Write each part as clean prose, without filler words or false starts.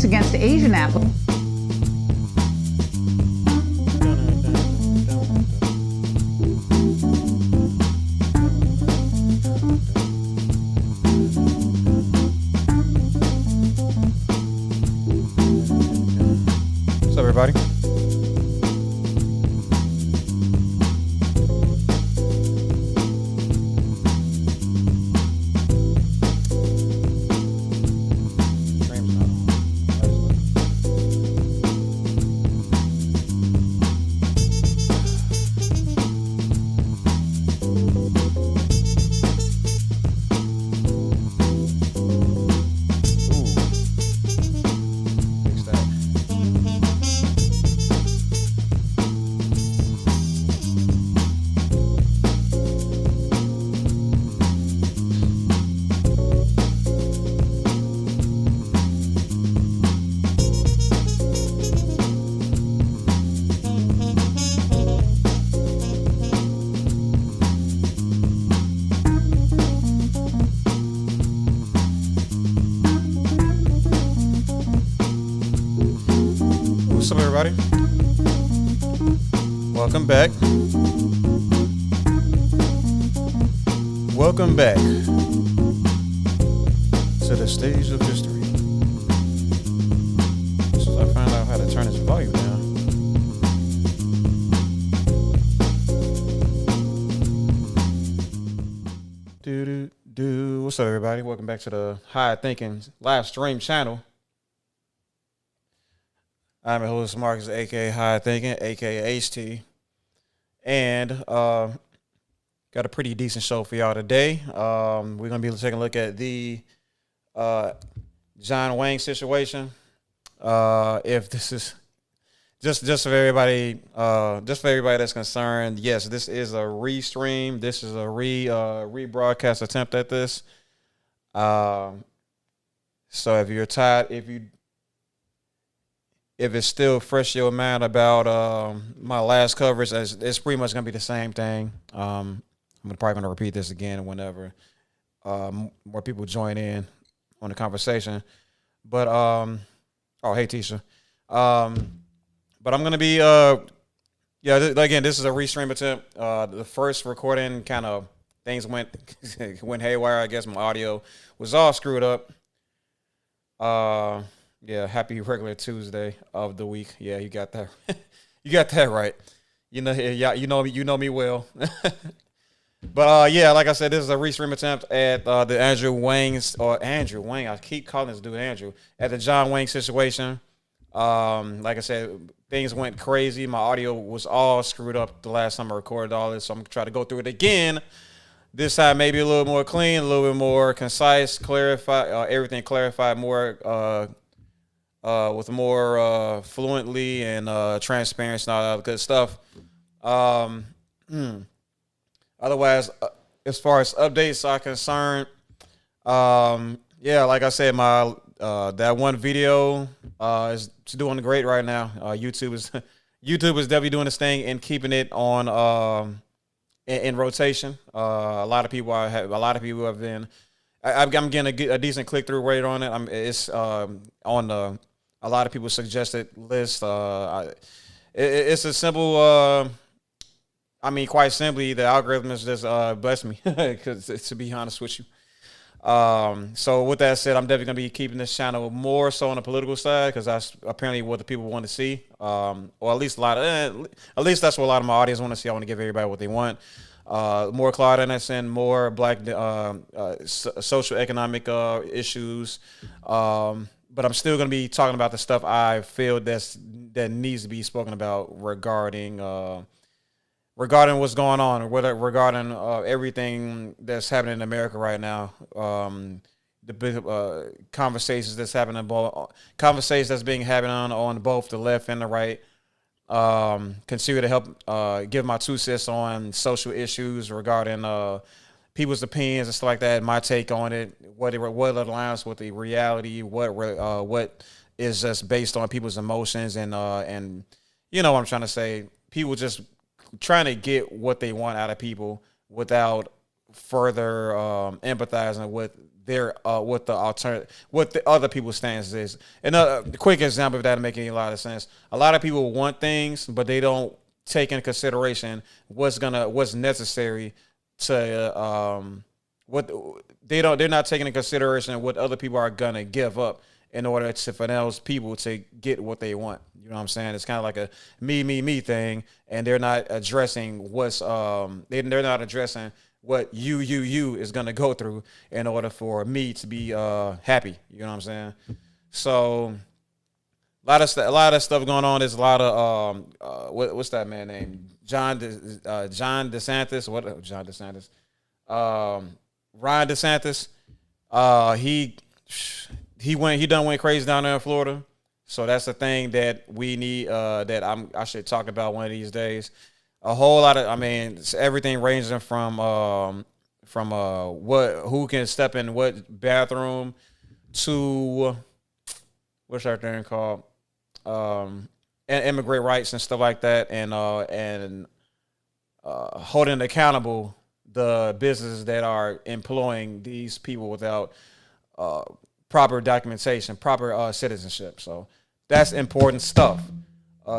against Asian applicants. What's up, everybody? What's up, everybody? Welcome back. Welcome back to the stage of history. As soon as I find out how to turn this volume down. What's up, everybody? Welcome back to the High Thinking live stream channel. I'm your host, Marcus, aka High Thinking, aka HT, and got a pretty decent show for y'all today. We're gonna be taking a look at the John Wang situation. If this is just for everybody, that's concerned, yes, this is a restream. This is a rebroadcast attempt at this. So if you're tired, if it's still fresh in your mind about my last coverage, it's pretty much gonna be the same thing. I'm probably gonna repeat this again whenever more people join in on the conversation. But oh, hey Tisha. But I'm gonna be again, this is a restream attempt. The first recording kind of things went haywire. I guess my audio was all screwed up. Yeah, happy regular Tuesday of the week. Yeah, you got that. You got that right. You know me well. But yeah, like I said, this is a restream attempt at the Andrew Wang. I keep calling this dude Andrew. At the John Wang situation. Like I said, things went crazy. My audio was all screwed up the last time I recorded all this, so I'm gonna try to go through it again. This time, maybe a little more clean, a little bit more concise, clarify everything, clarified more. With more fluently and transparency and all that good stuff. Otherwise, as far as updates are concerned, yeah, like I said, my that one video is doing great right now. YouTube is definitely doing this thing and keeping it on in rotation. A lot of people have been. I'm getting a decent click through rate on it. It's on the. A lot of people suggested list. It's a simple. Quite simply, the algorithm has just blessed me. Because to be honest with you, so with that said, I'm definitely gonna be keeping this channel more so on the political side because that's apparently what the people want to see. Or at least that's what a lot of my audience want to see. I want to give everybody what they want. More Claude Anderson, more black social economic issues. But I'm still going to be talking about the stuff I feel that needs to be spoken about regarding what's going on, or regarding everything that's happening in America right now. The big conversations that's happening, on both the left and the right. Consider to help give my 2 cents on social issues regarding people's opinions and stuff like that, my take on it, what aligns with the reality, what is just based on people's emotions, and you know what I'm trying to say. People just trying to get what they want out of people without further empathizing with their what the alternative, what the other people's stance is. And a quick example of that making a lot of sense. A lot of people want things, but they don't take in consideration what's necessary to what they're not taking into consideration what other people are gonna give up in order for those people to get what they want. You know what I'm saying? It's kind of like a me thing, and they're not addressing they're not addressing what you is gonna go through in order for me to be happy. You know what I'm saying? So a lot of stuff going on. There's a lot of what's that man name? John DeSantis. What John DeSantis? Ron DeSantis. He done went crazy down there in Florida. So that's the thing that we need that I should talk about one of these days. A whole lot of it's everything ranging from who can step in what bathroom to what's that thing called? And immigrant rights and stuff like that, and holding accountable the businesses that are employing these people without proper documentation, proper citizenship. So that's important stuff.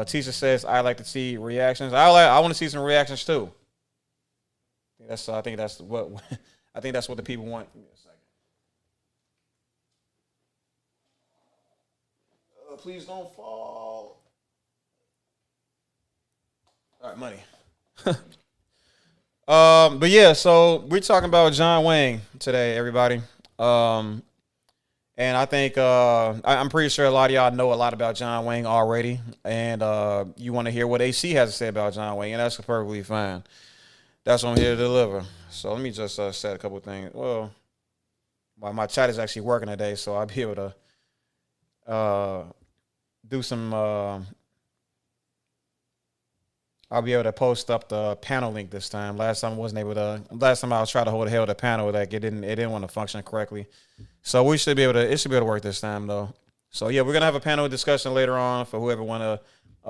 Teacher says I like to see reactions. I want to see some reactions too. I think that's what the people want. Give me a second. Please don't fall. All right, money. But yeah, so we're talking about John Wang today, everybody. And I think I'm pretty sure a lot of y'all know a lot about John Wang already, and you want to hear what AC has to say about John Wang, and that's perfectly fine. That's what I'm here to deliver. So let me just set a couple things. Well, my chat is actually working today, so I'll be able to do some. I'll be able to post up the panel link this time. Last time I was trying to hold the panel that it didn't want to function correctly. So it should be able to work this time though. So yeah, we're gonna have a panel discussion later on for whoever want to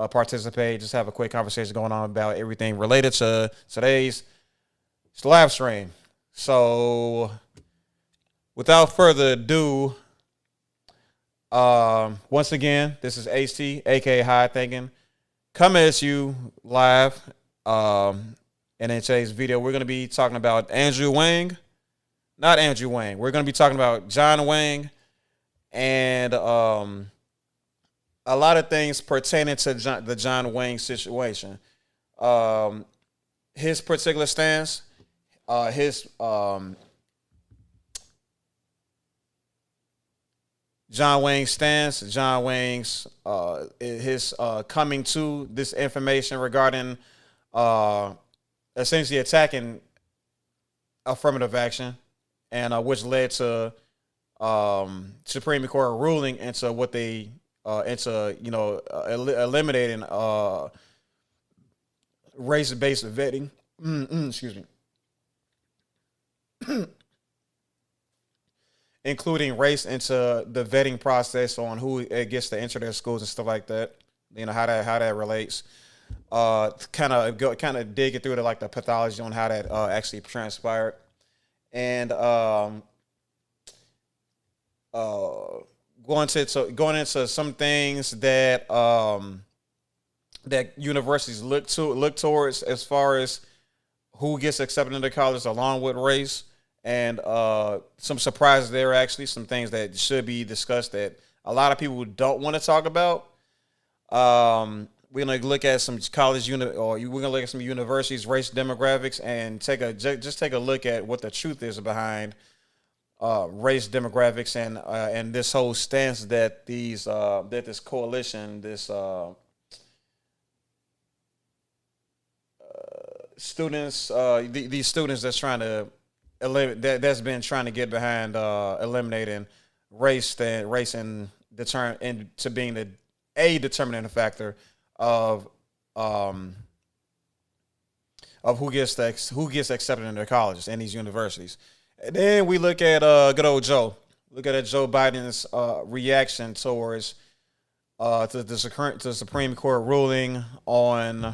participate. Just have a quick conversation going on about everything related to today's live stream. So without further ado, once again, this is AC, aka High Thinking, coming at you live. And in today's video, we're going to be talking about not Andrew Wang. We're going to be talking about John Wang and a lot of things pertaining to the John Wang situation. His particular stance, John Wang's stance, John Wang's his coming to this information regarding essentially attacking affirmative action, and which led to Supreme Court ruling into what they eliminating race-based vetting. Excuse me. Including race into the vetting process on who it gets to enter their schools and stuff like that. You know how that relates. Kind of digging through the pathology on how that actually transpired, and going into some things that that universities look towards as far as who gets accepted into college along with race. And some surprises there, actually, some things that should be discussed that a lot of people don't want to talk about. We're going to look at some we're going to look at some universities' race demographics and take a look at what the truth is behind race demographics and this whole stance that this coalition, students, these students that's been trying to get behind eliminating race and to being a determining factor of who gets accepted into colleges and these universities. And then we look at good old Joe. Look at Joe Biden's reaction towards to the Supreme Court ruling on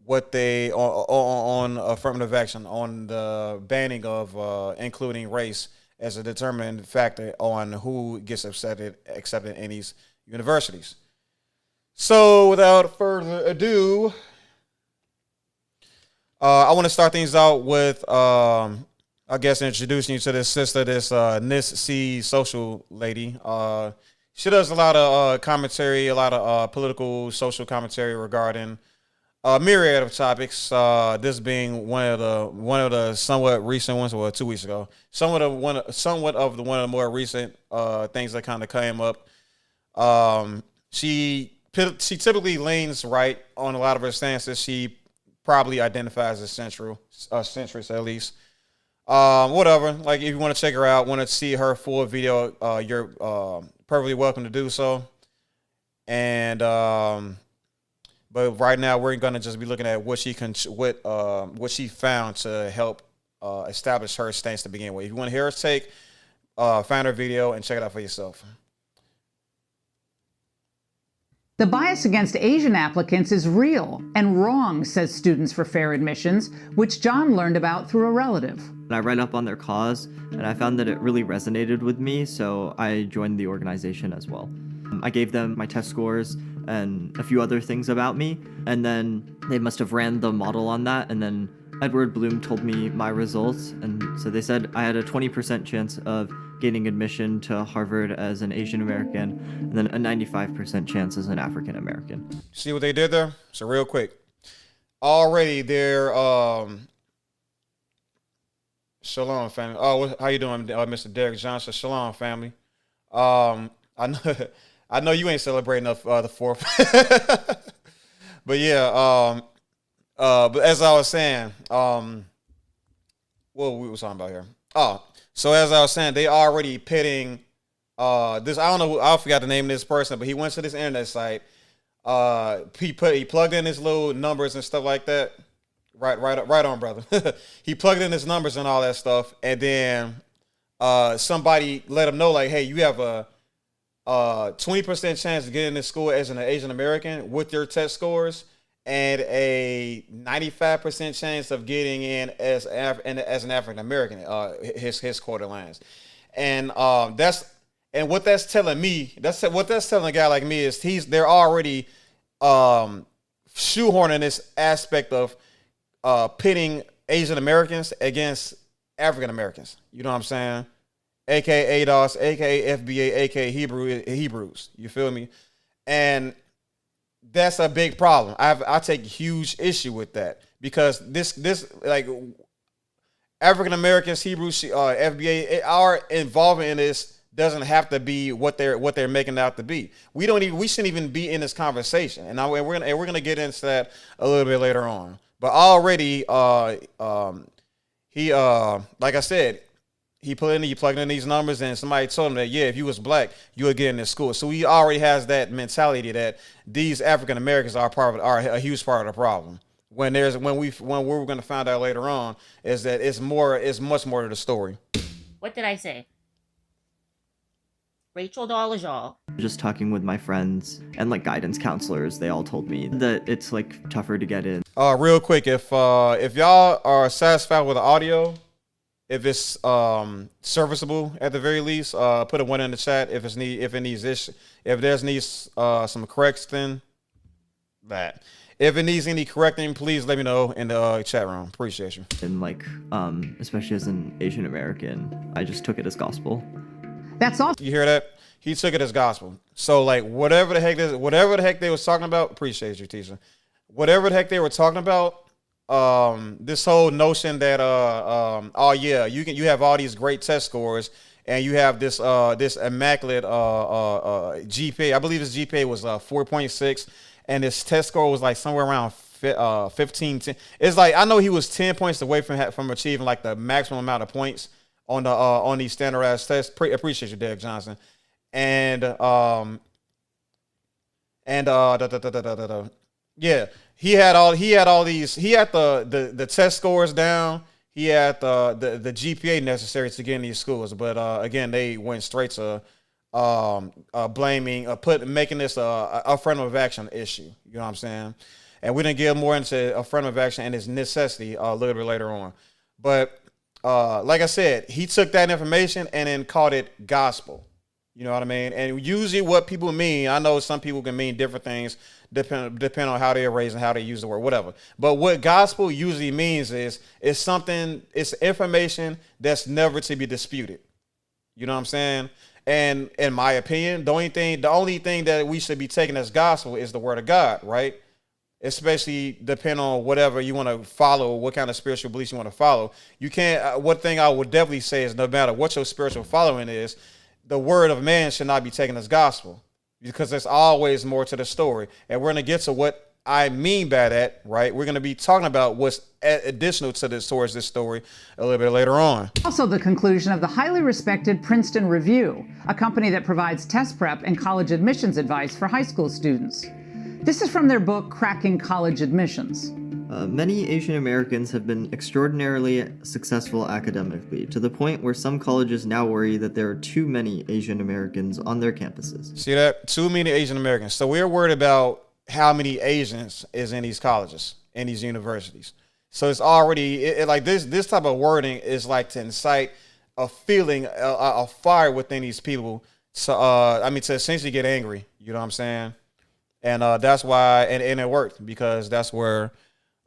what they on affirmative action, on the banning of including race as a determining factor on who gets accepted in these universities. So without further ado, I want to start things out with, I guess, introducing you to this sister, this Nis C social lady. She does a lot of commentary, a lot of political, social commentary regarding a myriad of topics. This being one of the somewhat recent ones, well, 2 weeks ago. Somewhat of one of the more recent things that kind of came up. She typically leans right on a lot of her stances. She probably identifies as centrist at least. Whatever. Like, if you want to check her out, want to see her full video, you're perfectly welcome to do so. And but right now we're gonna just be looking at what she found to help establish her stance to begin with. If you want to hear her take, find her video and check it out for yourself. The bias against Asian applicants is real and wrong, says Students for Fair Admissions, which John learned about through a relative. I read up on their cause, and I found that it really resonated with me, so I joined the organization as well. I gave them my test scores and a few other things about me, and then they must have ran the model on that, and then Edward Bloom told me my results, and so they said I had a 20% chance of gaining admission to Harvard as an Asian American, and then a 95% chance as an African American. See what they did there? So real quick, already they're Shalom family. Oh, how you doing, Mr. Derek Johnson? Shalom family. I know you ain't celebrating the 4th, but yeah. But as I was saying, what we was talking about here? Oh, so as I was saying, they already pitting this. I don't know. I forgot the name of this person, but he went to this internet site. He plugged in his little numbers and stuff like that. Right on, brother. He plugged in his numbers and all that stuff, and then somebody let him know, like, hey, you have a 20% chance of getting into school as an Asian American with your test scores, and a 95% chance of getting in as an African American. His quarter lines, and what that's telling me. What that's telling a guy like me is they're already shoehorning this aspect of pitting Asian Americans against African Americans. You know what I'm saying? AKA ADOS, AKA FBA, AKA Hebrews. You feel me? And that's a big problem. I take huge issue with that, because this like African Americans, Hebrews, FBA, our involvement in this doesn't have to be what they're making it out to be. We shouldn't even be in this conversation. And we're gonna get into that a little bit later on. But already, he like I said, he plugged in these numbers, and somebody told him that, yeah, if you was black, you would get into school. So he already has that mentality that these African Americans are a huge part of the problem. When we're going to find out later on is that it's much more to the story. What did I say? Rachel Dolezal. Just talking with my friends and like guidance counselors, they all told me that it's like tougher to get in. Real quick, if y'all are satisfied with the audio, if it's serviceable at the very least, put a 1 in the chat. If there's needs some correction, that. If it needs any correcting, please let me know in the chat room. Appreciate you. And like, especially as an Asian American, I just took it as gospel. That's all. You hear that? He took it as gospel. So like whatever the heck they was talking about, appreciate you, teacher. Whatever the heck they were talking about, this whole notion that oh yeah, you have all these great test scores and you have this immaculate GPA. I believe his GPA was 4.6, and his test score was like somewhere around 15. It's like, I know he was 10 points away from achieving like the maximum amount of points on these standardized tests. Appreciate you, Derek Johnson. And yeah, he had the test scores down. He had the GPA necessary to get in these schools, but again, they went straight to making this a affirmative action issue. You know what I'm saying? And we didn't get more into affirmative action and its necessity a little bit later on. But like I said, he took that information and then called it gospel. You know what I mean? And usually what people mean, I know some people can mean different things depend on how they're raised and how they use the word, whatever. But what gospel usually means is it's information that's never to be disputed. You know what I'm saying? And in my opinion, the only thing that we should be taking as gospel is the word of God, right? Especially depending on whatever you want to follow, what kind of spiritual beliefs you want to follow. You can't, one thing I would definitely say is no matter what your spiritual following is, the word of man should not be taken as gospel, because there's always more to the story. And we're going to get to what I mean by that, right? We're going to be talking about what's additional to this towards this story a little bit later on. Also the conclusion of the highly respected Princeton Review, a company that provides test prep and college admissions advice for high school students. This is from their book, Cracking College Admissions. Many Asian Americans have been extraordinarily successful academically, to the point where some colleges now worry that there are too many Asian Americans on their campuses. See that? Too many Asian Americans. So we're worried about how many Asians is in these colleges, in these universities. So it's already like this type of wording is like to incite a feeling, a fire within these people. So to essentially get angry. You know what I'm saying? And that's why, and it worked, because that's where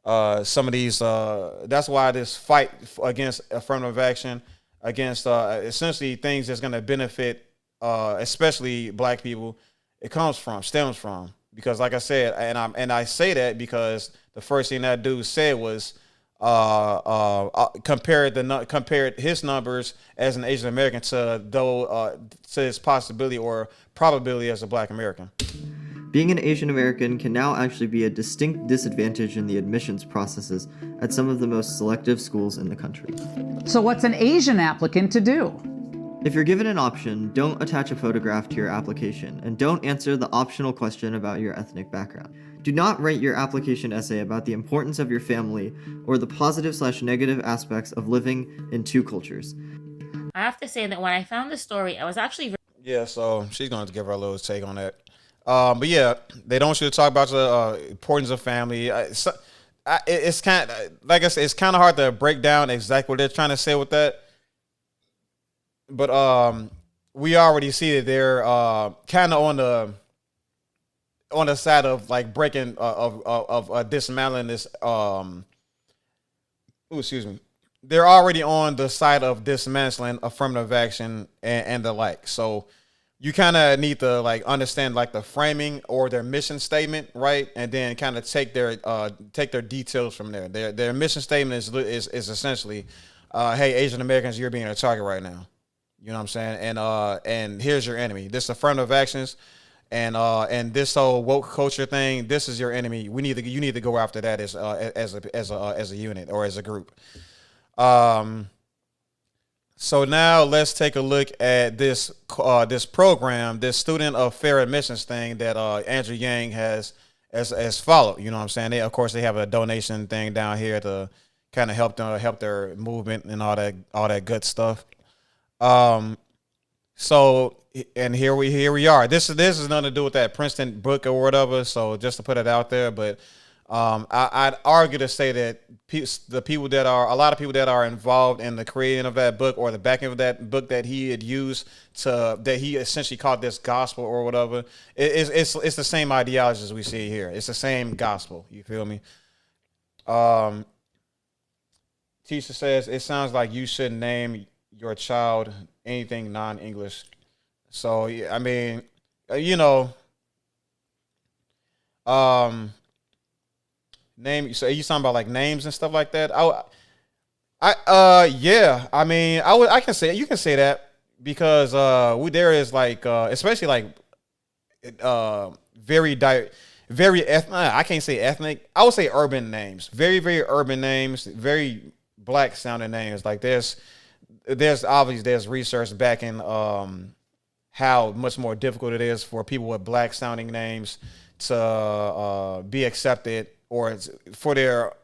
some of these, that's why this fight against affirmative action, against essentially things that's going to benefit, especially black people, stems from. Because like I said, and I say that because the first thing that dude said was compared his numbers as an Asian American to his possibility or probability as a black American. Being an Asian American can now actually be a distinct disadvantage in the admissions processes at some of the most selective schools in the country. So what's an Asian applicant to do? If you're given an option, don't attach a photograph to your application, and don't answer the optional question about your ethnic background. Do not write your application essay about the importance of your family or the positive/negative aspects of living in two cultures. I have to say that when I found the story, I was actually Yeah, so she's going to give her a little take on that. But yeah, they don't want you to talk about the importance of family. It's kind of, like I said, it's kind of hard to break down exactly what they're trying to say with that. But we already see that they're kind of on the side of like breaking of dismantling this. Excuse me. They're already on the side of dismantling affirmative action and the like. So you kind of need to like understand like the framing or their mission statement, right? And then kind of take their details from there. Their mission statement is essentially, hey, Asian Americans, you're being a target right now. You know what I'm saying? And here's your enemy. This affirmative actions and this whole woke culture thing. This is your enemy. You need to go after that as a unit or as a group. So now let's take a look at this program, this student of fair admissions thing that Andrew Yang has followed. You know what I'm saying? Of course, they have a donation thing down here to kind of help their movement and all that good stuff. So and here we are. This is nothing to do with that Princeton book or whatever. So just to put it out there, but I'd argue to say that a lot of people that are involved in the creating of that book or the backing of that book that he had used that he essentially called this gospel or whatever, it's the same ideology as we see here. It's the same gospel. You feel me? Tisha says it sounds like you shouldn't name your child anything non-English. So I mean, name. So you talking about like names and stuff like that? Yeah. I mean, I can say, you can say that because there is like especially like very ethnic. I can't say ethnic. I would say urban names. Very very urban names. Very black sounding names. Like there's obviously there's research backing how much more difficult it is for people with black sounding names to be accepted, or for their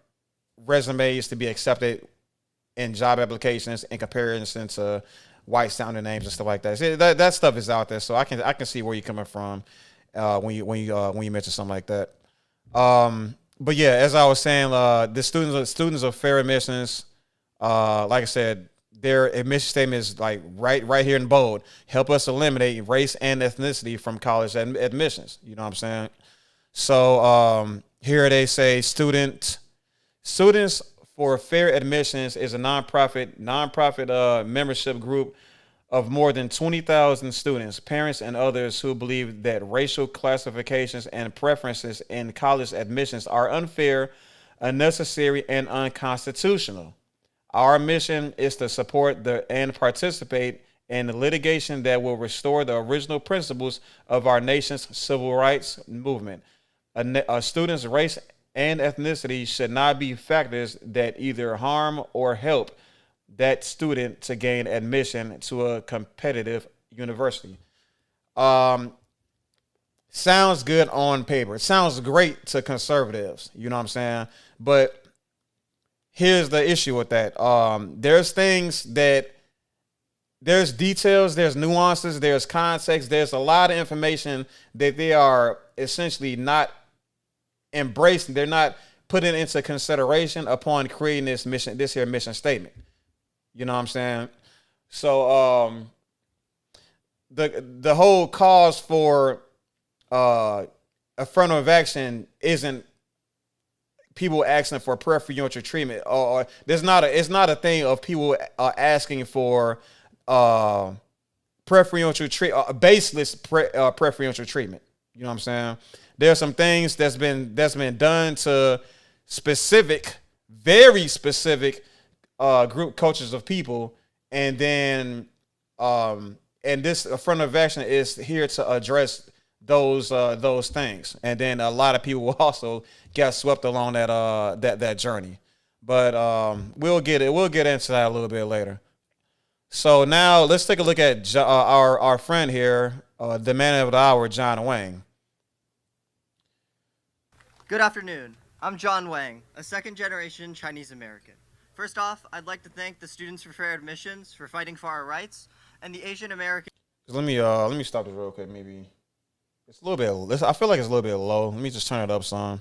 resumes to be accepted in job applications in comparison to white sounding names and stuff like that. So that stuff is out there, so I can see where you're coming from when you mention something like that. But yeah, as I was saying, the students of fair admissions, Like I said, their admission statement is like right here in bold. Help us eliminate race and ethnicity from college admissions. You know what I'm saying? So here they say Students for Fair Admissions is a nonprofit membership group of more than 20,000 students, parents, and others who believe that racial classifications and preferences in college admissions are unfair, unnecessary, and unconstitutional. Our mission is to support and participate in the litigation that will restore the original principles of our nation's civil rights movement. A student's race and ethnicity should not be factors that either harm or help that student to gain admission to a competitive university. Sounds good on paper. It sounds great to conservatives. You know what I'm saying? But here's the issue with that. There's details, there's nuances, there's context, there's a lot of information that they are essentially not embracing. They're not putting into consideration upon creating this mission statement. You know what I'm saying? So the whole cause for affirmative action isn't people asking for preferential treatment, or it's not a thing of people asking for preferential baseless preferential treatment. You know what I'm saying? There's some things that's been done to very specific group cultures of people, and then and this affirmative action is here to address those things, and then a lot of people will also get swept along that journey. But we'll get into that a little bit later. So now let's take a look at our friend here, the man of the hour, John Wang. Good afternoon. I'm John Wang, a second-generation Chinese American. First off, I'd like to thank the Students for Fair Admissions for fighting for our rights, and the Asian American. Let me stop this real quick. Maybe it's a little bit. I feel like it's a little bit low. Let me just turn it up some.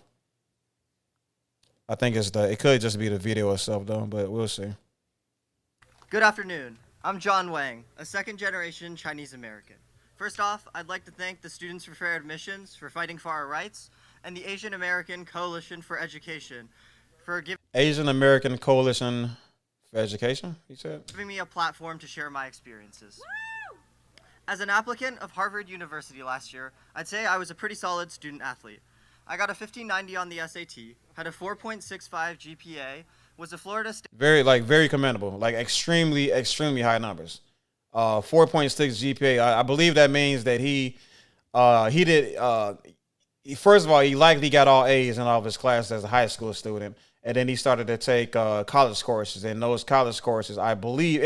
I think it could just be the video itself though, but we'll see. Good afternoon. I'm John Wang, a second-generation Chinese American. First off, I'd like to thank the Students for Fair Admissions for fighting for our rights, and the Asian American Coalition for Education for giving Asian American Coalition for Education, he said? Giving me a platform to share my experiences. Woo! As an applicant of Harvard University last year, I'd say I was a pretty solid student athlete. I got a 1590 on the SAT, had a 4.65 GPA, was a Florida State. Very commendable, like extremely high numbers. 4.6 GPA. I believe that means that he did. First of all, he likely got all A's in all of his classes as a high school student, and then he started to take college courses. And those college courses, I believe,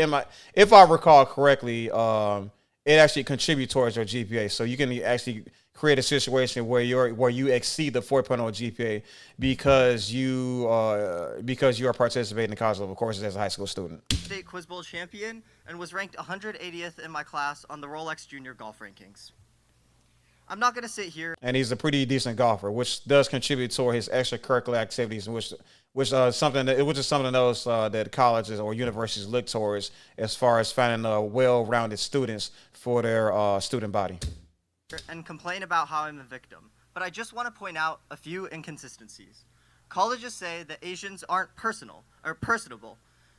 if I recall correctly, it actually contributes towards your GPA. So you can actually create a situation where you exceed the 4.0 GPA because you are participating in college level courses as a high school student. State Quiz Bowl champion and was ranked 180th in my class on the Rolex Junior Golf Rankings. I'm not going to sit here. And he's a pretty decent golfer, which does contribute toward his extracurricular activities, which is something else that colleges or universities look towards as far as finding well-rounded students for their student body. And complain about how I'm a victim, but I just want to point out a few inconsistencies. Colleges say that Asians aren't personable,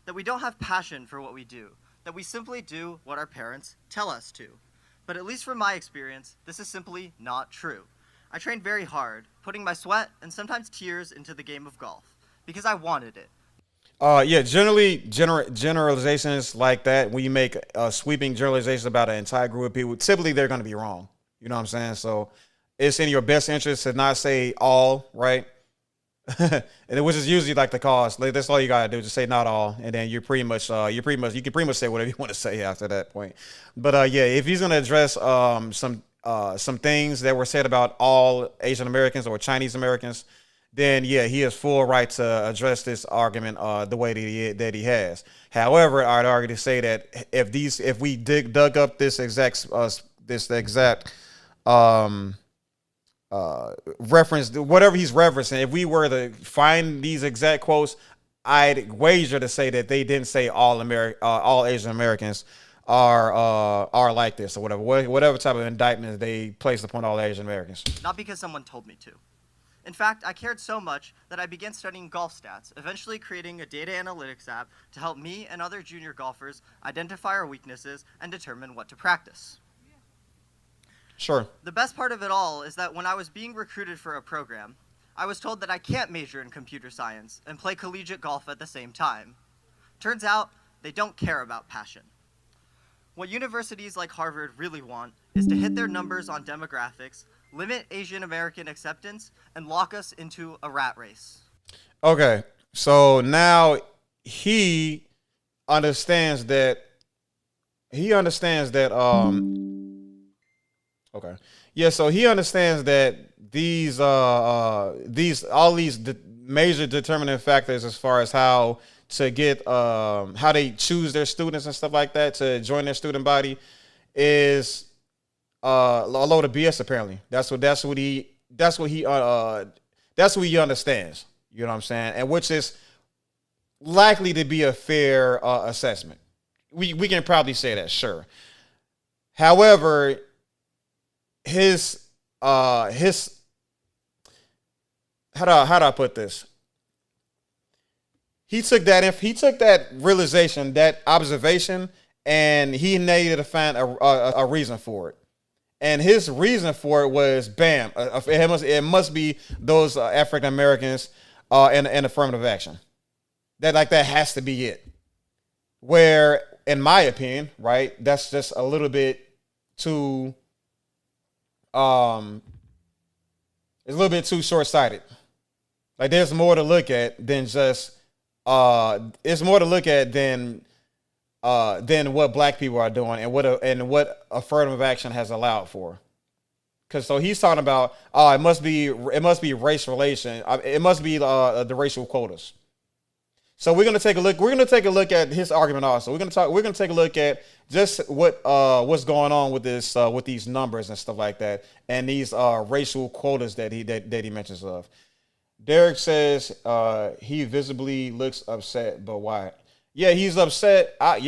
that we don't have passion for what we do, that we simply do what our parents tell us to. But at least from my experience, this is simply not true. I trained very hard, putting my sweat and sometimes tears into the game of golf, because I wanted it. Generally, generalizations like that, when you make sweeping generalizations about an entire group of people, typically they're going to be wrong. You know what I'm saying? So it's in your best interest to not say all, right? And which is usually like the cause. Like, that's all you gotta do, just say not all, and then you can pretty much say whatever you want to say after that point. But if he's gonna address some things that were said about all Asian Americans or Chinese Americans, then he has full right to address this argument the way that he has. However, I'd argue to say that if we dug up this exact reference, whatever he's referencing, if we were to find these exact quotes, I'd wager to say that they didn't say all Asian Americans are like this or whatever type of indictment they placed upon all Asian Americans. Not because someone told me to. In fact, I cared so much that I began studying golf stats, eventually creating a data analytics app to help me and other junior golfers identify our weaknesses and determine what to practice. Sure. The best part of it all is that when I was being recruited for a program, I was told that I can't major in computer science and play collegiate golf at the same time. Turns out, they don't care about passion. What universities like Harvard really want is to hit their numbers on demographics, limit Asian American acceptance, and lock us into a rat race. Okay, so now he understands that. Okay, yeah. So he understands that these major determining factors as far as how to get how they choose their students and stuff like that to join their student body is a load of BS. Apparently, that's what he understands. You know what I'm saying? And which is likely to be a fair assessment. We can probably say that, sure. However, his how do I put this? He took that realization, that observation, and he needed to find a reason for it. And his reason for it was, bam, it must be those African Americans and affirmative action. That has to be it. Where, in my opinion, right, that's just a little bit too, it's a little bit too short-sighted. Like, there's more to look at than just, it's more to look at than what black people are doing and what affirmative action has allowed for. Because so he's talking about, it must be race relation. It must be the racial quotas. So we're gonna take a look. We're gonna take a look at his argument also. We're gonna take a look at just what's going on with this with these numbers and stuff like that, and these racial quotas that he mentions of. Derek says he visibly looks upset, but why? Yeah, he's upset. I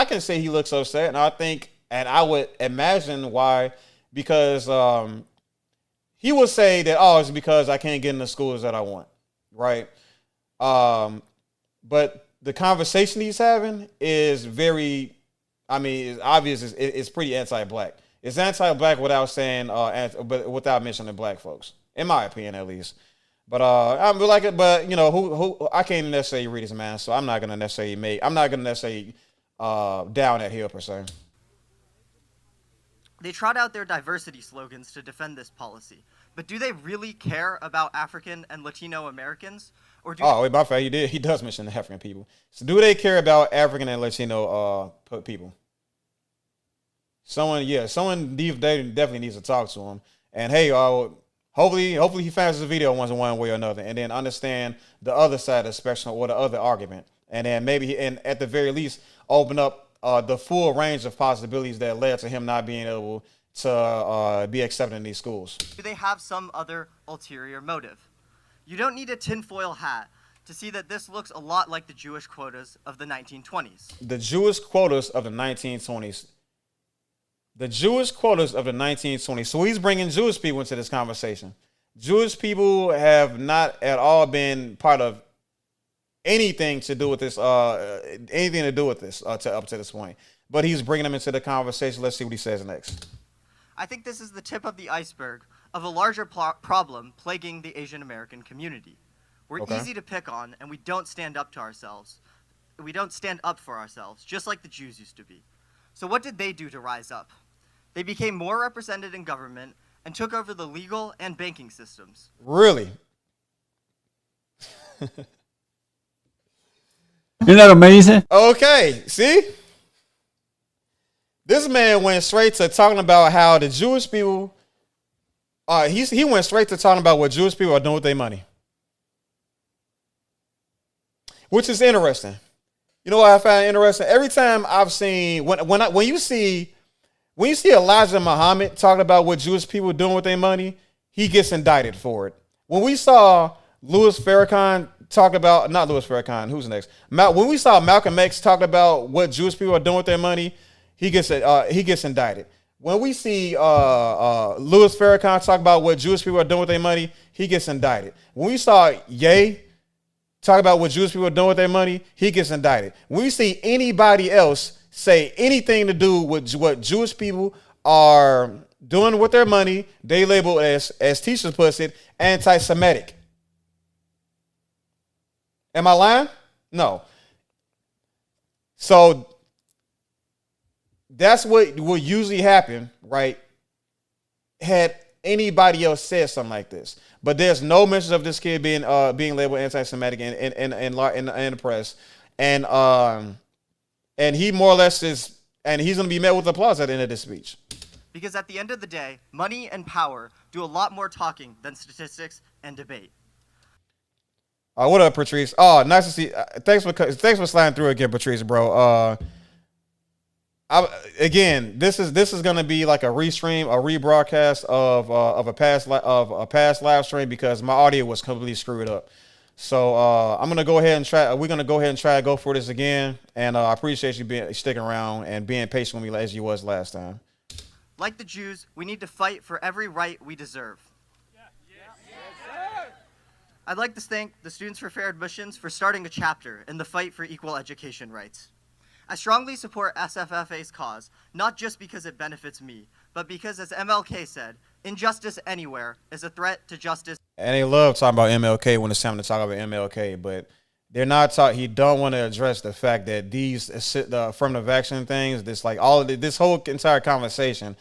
can say he looks upset, and I think, and I would imagine why, because he would say that, it's because I can't get in the schools that I want, right? But the conversation he's having is very, it's obvious. It's pretty anti-black. It's anti-black without saying, but without mentioning black folks, in my opinion, at least. But who I can't necessarily read his mind, so I'm not gonna necessarily down that hill per se. They trot out their diversity slogans to defend this policy, but do they really care about African and Latino Americans? Or do by the fact he does mention the African people. So do they care about African and Latino people? Someone definitely needs to talk to him. And hey, hopefully he finds the video one way or another, and then understand the other side of the spectrum or the other argument, and then maybe at the very least open up the full range of possibilities that led to him not being able to be accepted in these schools. Do they have some other ulterior motive? You don't need a tinfoil hat to see that this looks a lot like the Jewish quotas of the 1920s. The Jewish quotas of the 1920s. The Jewish quotas of the 1920s. So he's bringing Jewish people into this conversation. Jewish people have not at all been part of anything to do with this, up to this point. But he's bringing them into the conversation. Let's see what he says next. I think this is the tip of the iceberg of a larger problem plaguing the Asian American community. We're easy to pick on, and we don't stand up to ourselves. We don't stand up for ourselves, just like the Jews used to be. So what did they do to rise up? They became more represented in government and took over the legal and banking systems. Really? Isn't that amazing? Okay, see? This man went straight to talking about how the Jewish people, he went straight to talking about what Jewish people are doing with their money. Which is interesting. You know what I find interesting? Every time I've seen, when you see Elijah Muhammad talking about what Jewish people are doing with their money, he gets indicted for it. When we saw Louis Farrakhan talk about, not Louis Farrakhan, who's next? When we saw Malcolm X talk about what Jewish people are doing with their money, he gets indicted. When we see Louis Farrakhan talk about what Jewish people are doing with their money, he gets indicted. When we saw Ye talk about what Jewish people are doing with their money, he gets indicted. When we see anybody else say anything to do with what Jewish people are doing with their money, they label as Tisha puts it, anti-Semitic. Am I lying? No. So that's what will usually happen, right? Had anybody else said something like this, but there's no mention of this kid being labeled anti-Semitic in the press, and he more or less is, and he's going to be met with applause at the end of this speech. Because at the end of the day, money and power do a lot more talking than statistics and debate. What up, Patrice? Oh, nice to see. Thanks for sliding through again, Patrice, bro. Again, this is gonna be like a restream, a rebroadcast of a past live stream because my audio was completely screwed up. So I'm gonna go ahead and try. We're gonna go ahead and try to go for this again. And I appreciate you sticking around and being patient with me as you was last time. Like the Jews, we need to fight for every right we deserve. I'd like to thank the Students for Fair Admissions for starting a chapter in the fight for equal education rights. I strongly support SFFA's cause, not just because it benefits me, but because, as MLK said, injustice anywhere is a threat to justice. And they love talking about MLK when it's time to talk about MLK, but they're not talking. He don't want to address the fact that these affirmative action things, this whole entire conversation,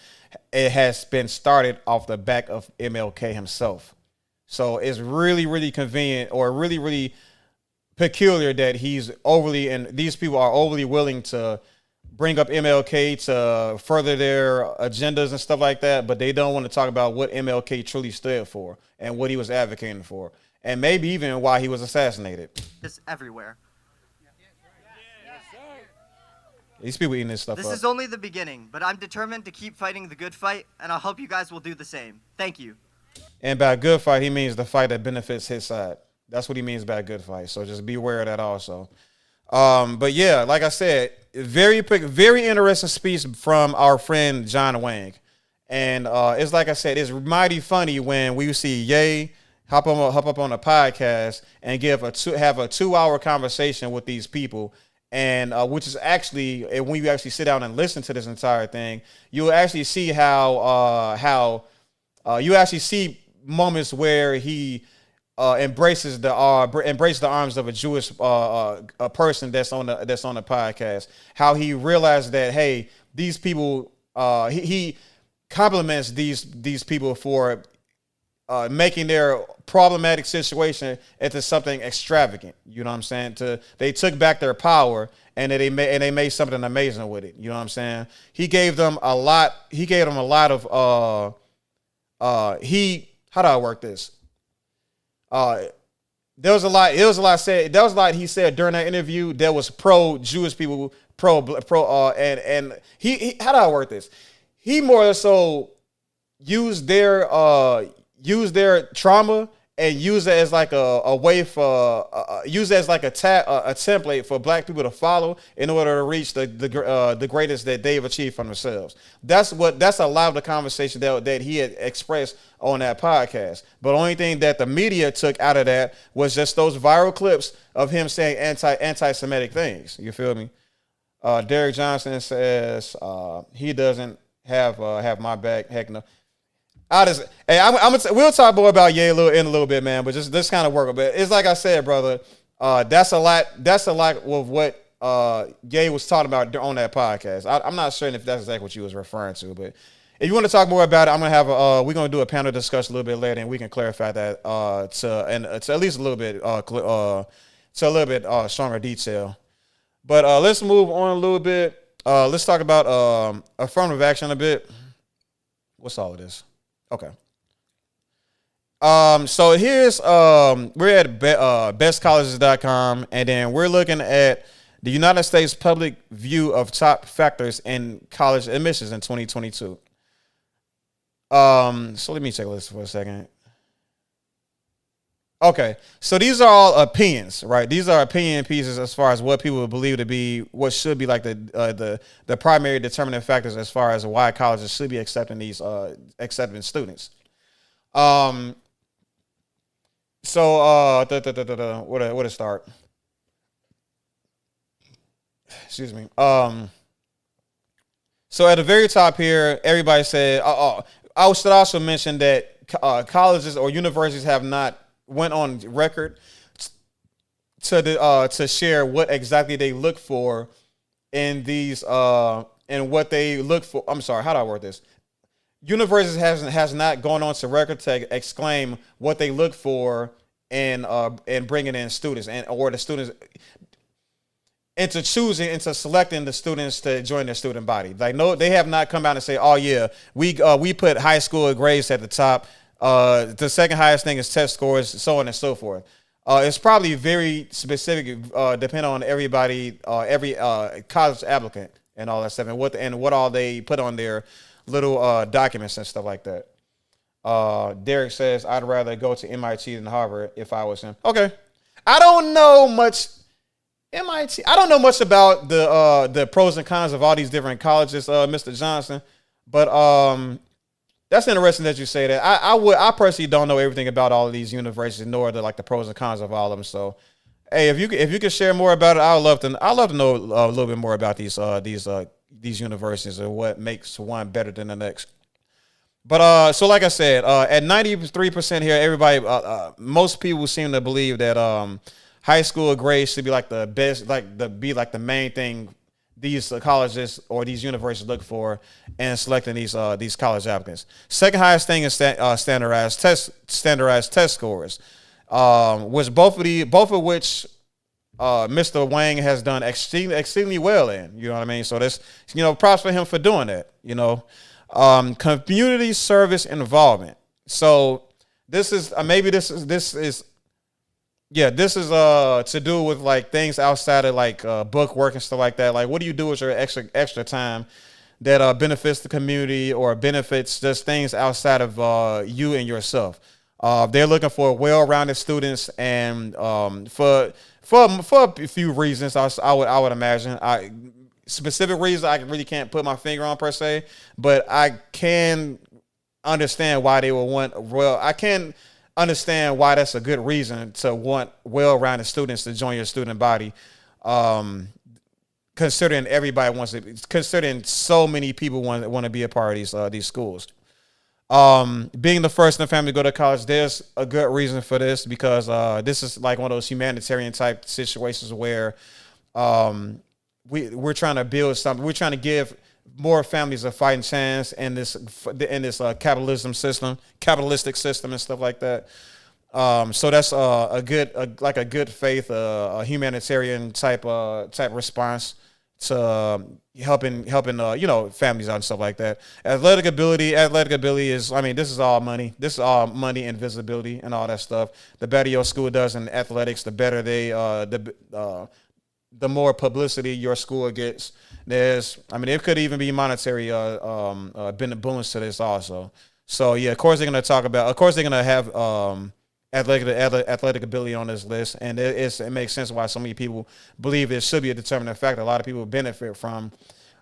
it has been started off the back of MLK himself. So it's really, really convenient or really, really peculiar that he's overly, and these people are overly willing to bring up MLK to further their agendas and stuff like that, but they don't want to talk about what MLK truly stood for and what he was advocating for, and maybe even why he was assassinated. It's everywhere. These people eating this stuff up. This is only the beginning, but I'm determined to keep fighting the good fight, and I hope you guys will do the same. Thank you. And by good fight, he means the fight that benefits his side. That's what he means by good fight. So just be aware of that also. But yeah, like I said, very interesting speech from our friend John Wang. And it's like I said, it's mighty funny when we see Ye hop up on a podcast and have a 2-hour conversation with these people. And which is actually, when you actually sit down and listen to this entire thing, you'll actually see how you actually see moments where he embraces the arms of a Jewish a person that's on the podcast. How he realized that, hey, these people, he compliments these people for making their problematic situation into something extravagant. You know what I'm saying? They took back their power and they made something amazing with it. You know what I'm saying? He gave them a lot. He gave them a lot of how do I work this? There was a lot he said during that interview that was pro-Jewish people, and he how do I work this? He more or so used their trauma and use it as like a way for use it as like a template for black people to follow in order to reach the greatest that they've achieved for themselves. That's a lot of the conversation that he had expressed on that podcast. But the only thing that the media took out of that was just those viral clips of him saying anti-Semitic things. You feel me? Derek Johnson says he doesn't have my back. Heck no. We'll talk more about Ye in a little bit, man. But just this kind of work. But it's like I said, brother. That's a lot. That's a lot of what Ye was talking about on that podcast. I'm not certain if that's exactly what you was referring to, but if you want to talk more about it, I'm gonna have we're gonna do a panel discussion a little bit later, and we can clarify that to at least a little bit to a little bit stronger detail. But let's move on a little bit. Let's talk about affirmative action a bit. What's all of this? Okay. So here's we're at bestcolleges.com, and then we're looking at the United States public view of top factors in college admissions in 2022. So let me check this for a second. Okay, so these are all opinions, right? These are opinion pieces as far as what people would believe to be what should be like the primary determining factors as far as why colleges should be accepting these accepting students. Um, so where to start? Excuse me. So at the very top here, everybody said. I should also mention that colleges or universities have not went on record to share what exactly they look for in these and what they look for. I'm sorry, how do I word this? Universities has not gone on to record to exclaim what they look for and bringing in students and or the students into choosing into selecting the students to join their student body. Like no, they have not come out and say, oh yeah, we put high school grades at the top. The second highest thing is test scores, so on and so forth. It's probably very specific, depending on everybody, every college applicant and all that stuff, and what all they put on their little documents and stuff like that. Derek says, I'd rather go to MIT than Harvard if I was him. Okay, I don't know much. MIT. I don't know much about the pros and cons of all these different colleges, Mr. Johnson, but that's interesting that you say that. I personally don't know everything about all of these universities, nor the pros and cons of all of them. So, hey, if you could share more about it, I'd love to know a little bit more about these universities and what makes one better than the next. But so like I said, at 93% here, everybody, most people seem to believe that high school grades should be like the best, the main thing these colleges or these universities look for in selecting these college applicants. Second highest thing is standardized test scores, which both of which Mr. Wang has done exceedingly well in. You know what I mean? So that's props for him for doing that. Community service involvement. So this is to do with like things outside of book work and stuff like that. Like, what do you do with your extra time that benefits the community or benefits just things outside of you and yourself? They're looking for well-rounded students, and for a few reasons, I would imagine. Specific reasons I really can't put my finger on per se, but I can understand why they would want. Well, I can understand why that's a good reason to want well-rounded students to join your student body, considering everybody wants it, considering so many people want to be a part of these schools. Being the first in the family to go to college, there's a good reason for this, because this is like one of those humanitarian type situations where we're trying to build something. We're trying to give more families a fighting chance in this capitalistic system and stuff like that. So that's a good faith, a humanitarian type response to helping families out and stuff like that. Athletic ability is, I mean, this is all money. This is all money and visibility and all that stuff. The better your school does in athletics, the better the more publicity your school gets. It could even be monetary bonus to this also. So yeah, of course they're going to have athletic ability on this list, and it makes sense why so many people believe it should be a determining factor. A lot of people benefit from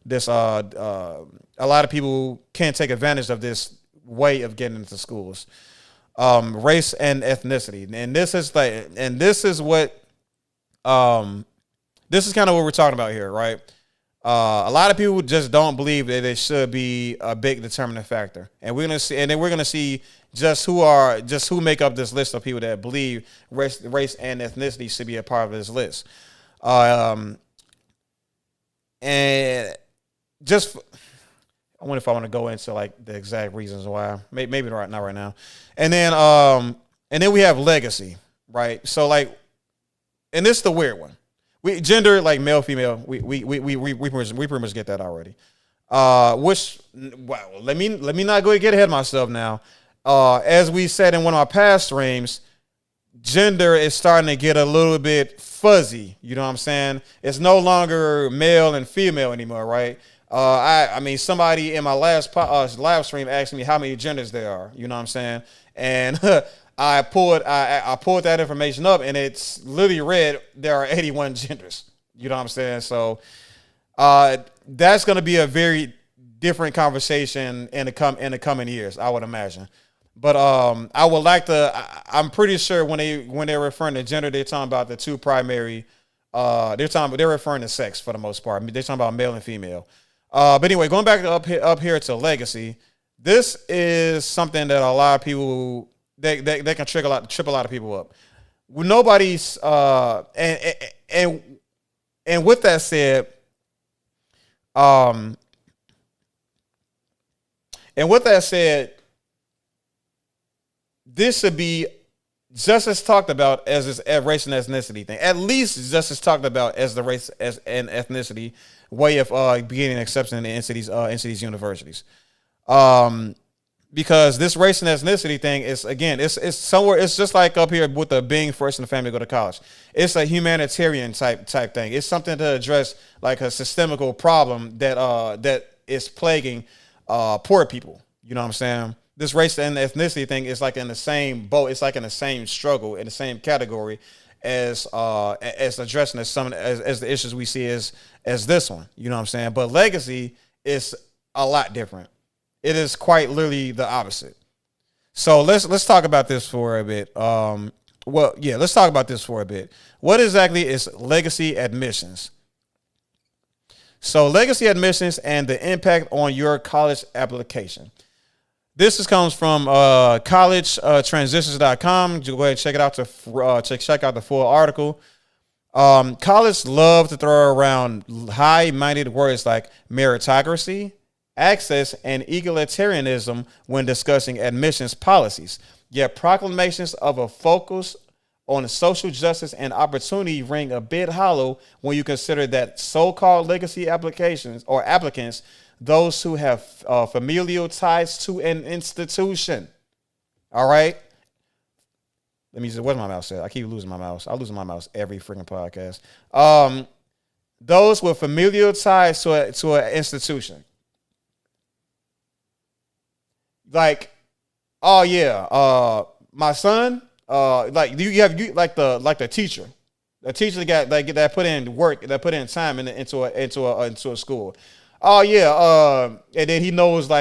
this. A lot of people can't take advantage of this way of getting into schools. Race and ethnicity, and this is kind of what we're talking about here, right? A lot of people just don't believe that it should be a big determining factor, and we're gonna see just who make up this list of people that believe race and ethnicity should be a part of this list. And just I wonder if I want to go into like the exact reasons why. Maybe not right now. And then we have legacy, right? So like, and this is the weird one. We gender, like male, female. We pretty much get that already. Let me not go get ahead of myself now. As we said in one of our past streams, gender is starting to get a little bit fuzzy. You know what I'm saying? It's no longer male and female anymore, right? I mean, somebody in my last live stream asked me how many genders there are. You know what I'm saying? And I pulled that information up, and it's literally read there are 81 genders. You know what I'm saying? So that's going to be a very different conversation in the coming years, I would imagine. But I would like to. I'm pretty sure when they're referring to gender, they're talking about the two primary. They're referring to sex for the most part. They're talking about male and female. But anyway, going back up here to legacy, this is something that a lot of people they can trip a lot of people up. Nobody's and with that said, this should be just as talked about as this race and ethnicity thing. At least just as talked about as the race as and ethnicity way of beginning acceptance into these universities. Because this race and ethnicity thing is, again, it's somewhere, it's just like up here with the being first in the family to go to college. It's a humanitarian type thing. It's something to address like a systemical problem that is plaguing poor people. You know what I'm saying? This race and ethnicity thing is like in the same boat. It's like in the same struggle, in the same category as addressing as the issues we see as this one. You know what I'm saying? But legacy is a lot different. It is quite literally the opposite. So let's talk about this for a bit. Let's talk about this for a bit. What exactly is legacy admissions? So legacy admissions and the impact on your college application. This comes from collegetransitions.com. Go ahead and check it out check out the full article. Colleges love to throw around high-minded words like meritocracy, access, and egalitarianism when discussing admissions policies. Yet proclamations of a focus on social justice and opportunity ring a bit hollow when you consider that so-called legacy applications or applicants, those who have familial ties to an institution. All right. Let me see. Where's my mouse at? I keep losing my mouse. I lose my mouse every freaking podcast. Those with familial ties to an institution. Like, oh yeah, my son. Like you have the teacher. The teacher that put in work, that put in time into a school. Oh yeah, and then he knows he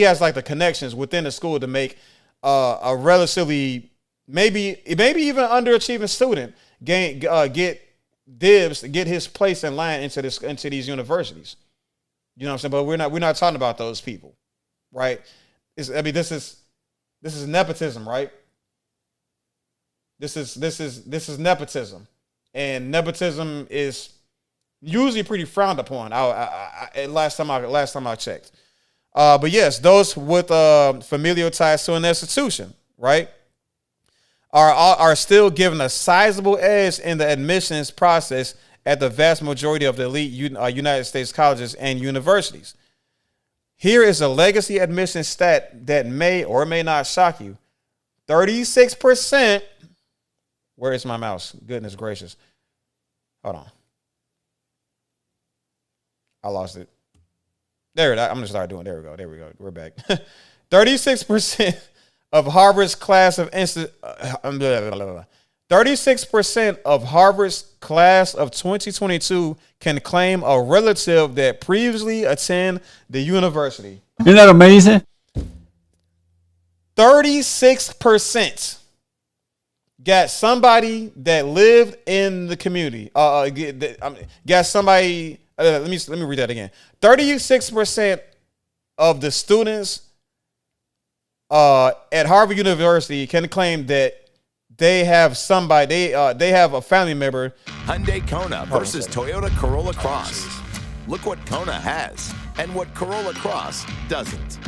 has like the connections within the school to make a relatively maybe even underachieving student get dibs, get his place in line into these universities. You know what I'm saying? But we're not talking about those people, right? This is nepotism, right? This is nepotism, and nepotism is usually pretty frowned upon. Last time I checked. But yes, those with familial ties to an institution, right, are still given a sizable edge in the admissions process at the vast majority of the elite United States colleges and universities. Here is a legacy admission stat that may or may not shock you. 36%. Where is my mouse? Goodness gracious. Hold on. I lost it. There it is. I'm going to start doing it. There we go. We're back. 36% of Harvard's class of 36% of Harvard's class of 2022 can claim a relative that previously attended the university. Isn't that amazing? 36% got somebody that lived in the community. Got somebody. Let me read that again. 36% of the students at Harvard University can claim that they have somebody. They have a family member. Hyundai Kona versus Toyota Corolla Cross. Look what Kona has and what Corolla Cross doesn't.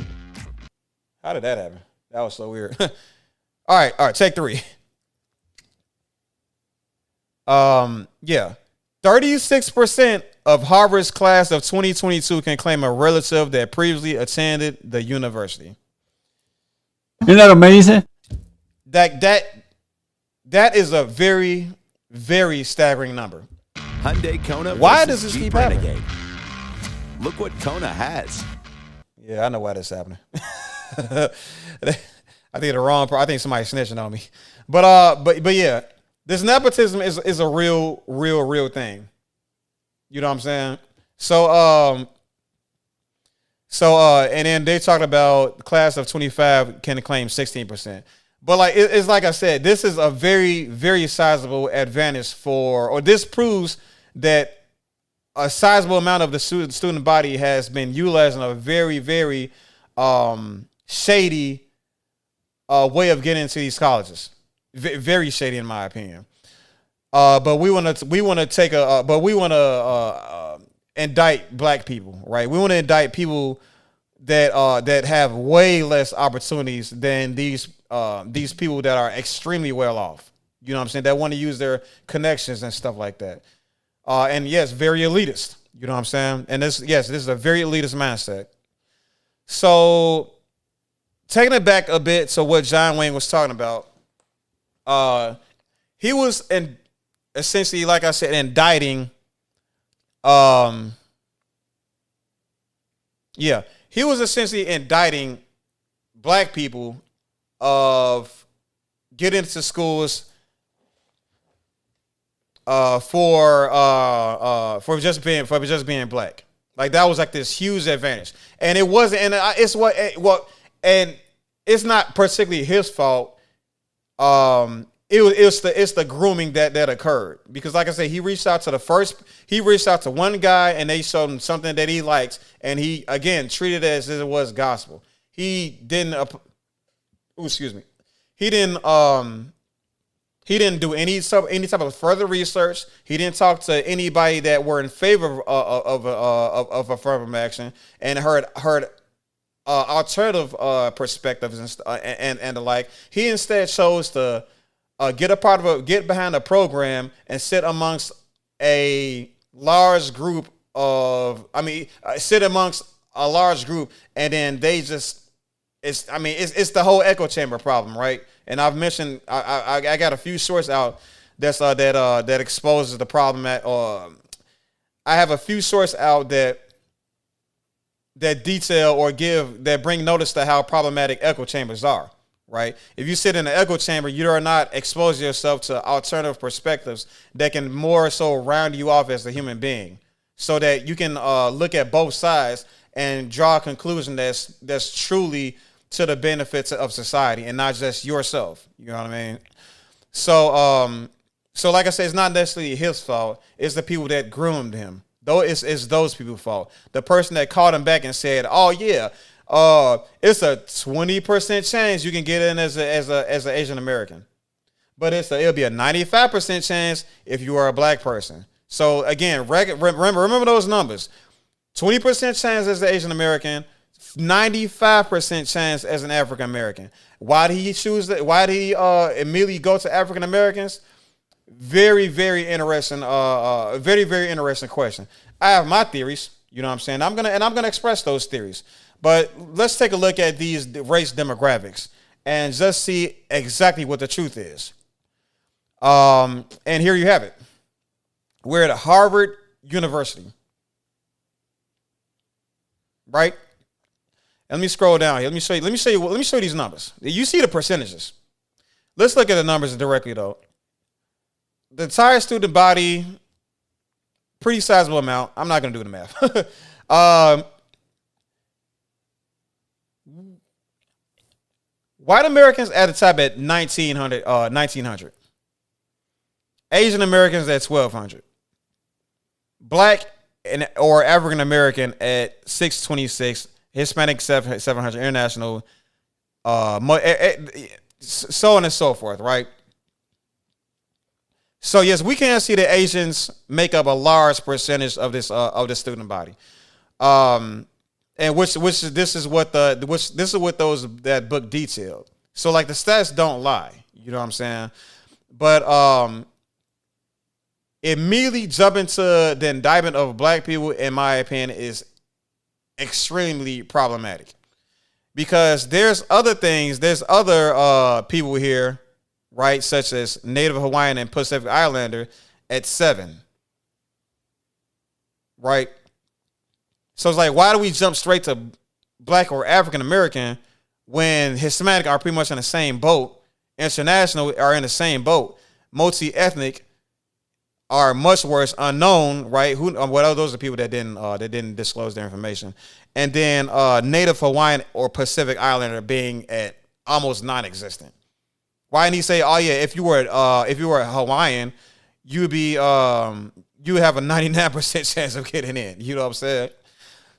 How did that happen? That was so weird. All right. Take 3. Yeah. 36% of Harvard's class of 2022 can claim a relative that previously attended the university. Isn't that amazing? That is a very, very staggering number. Hyundai Kona. Why does this keep happening? Look what Kona has. Yeah, I know why that's happening. I think the wrong part. I think somebody snitching on me. But yeah, this nepotism is a real thing. You know what I'm saying? So and then they talked about the class of 25 can claim 16%. But like it's like I said, this is a very sizable advantage or this proves that a sizable amount of the student body has been utilizing a very shady way of getting into these colleges. Very shady in my opinion. But we want to indict black people, right? We want to indict people that have way less opportunities than these people that are extremely well off. You know what I'm saying? That want to use their connections and stuff like that. And yes, very elitist. You know what I'm saying? And this is a very elitist mindset. So taking it back a bit to what John Wang was talking about, he was essentially, like I said, indicting. He was essentially indicting black people of getting into schools for just being black. Like that was like this huge advantage, and it wasn't. And and it's not particularly his fault. It's the grooming that occurred, because like I said, he reached out to one guy and they showed him something that he liked, and he again treated it as if it was gospel. He didn't do any type of further research. He didn't talk to anybody that were in favor of affirmative action and heard alternative perspectives and the like. He instead chose to get behind a program and sit amongst a large group and then they just it's the whole echo chamber problem, right? And I've mentioned I got a few sources out that exposes the problem I have a few sources out that detail or that bring notice to how problematic echo chambers are. Right? If you sit in an echo chamber, you are not exposing yourself to alternative perspectives that can more so round you off as a human being, so that you can look at both sides and draw a conclusion that's truly to the benefits of society and not just yourself. You know what I mean? So like I said, it's not necessarily his fault. It's the people that groomed him. Though it's those people's fault. The person that called him back and said, "Oh yeah, it's a 20% chance you can get in as an Asian American, but it'll be a 95% chance if you are a black person." So again, remember those numbers: 20% chance as an Asian American, 95% chance as an African American. Why did he choose that? Why did he immediately go to African Americans? Very interesting. Very interesting question. I have my theories. You know what I'm saying? I'm gonna express those theories. But let's take a look at these race demographics and just see exactly what the truth is. And here you have it. We're at Harvard University, right? And let me scroll down here. Let me show you these numbers. You see the percentages. Let's look at the numbers directly though. The entire student body, pretty sizable amount. I'm not going to do the math. White Americans at the top at 1900. Asian Americans at 1200. Black or African American at 626. Hispanic 700. International, so on and so forth, right? So yes, we can see that Asians make up a large percentage of this student body, and this is what that book detailed. So like the stats don't lie, you know what I'm saying? But immediately jumping to the indictment of black people, in my opinion, is extremely problematic, because there's other people here, right, such as Native Hawaiian and Pacific Islander at 7, right? So it's like, why do we jump straight to black or African American when Hispanic are pretty much in the same boat, international are in the same boat, multi-ethnic are much worse, unknown, right? Well, those are people that didn't disclose their information, and then Native Hawaiian or Pacific Islander being at almost non-existent. Why didn't he say, oh yeah, if you were Hawaiian, you would be you have a 99% chance of getting in. You know what I'm saying?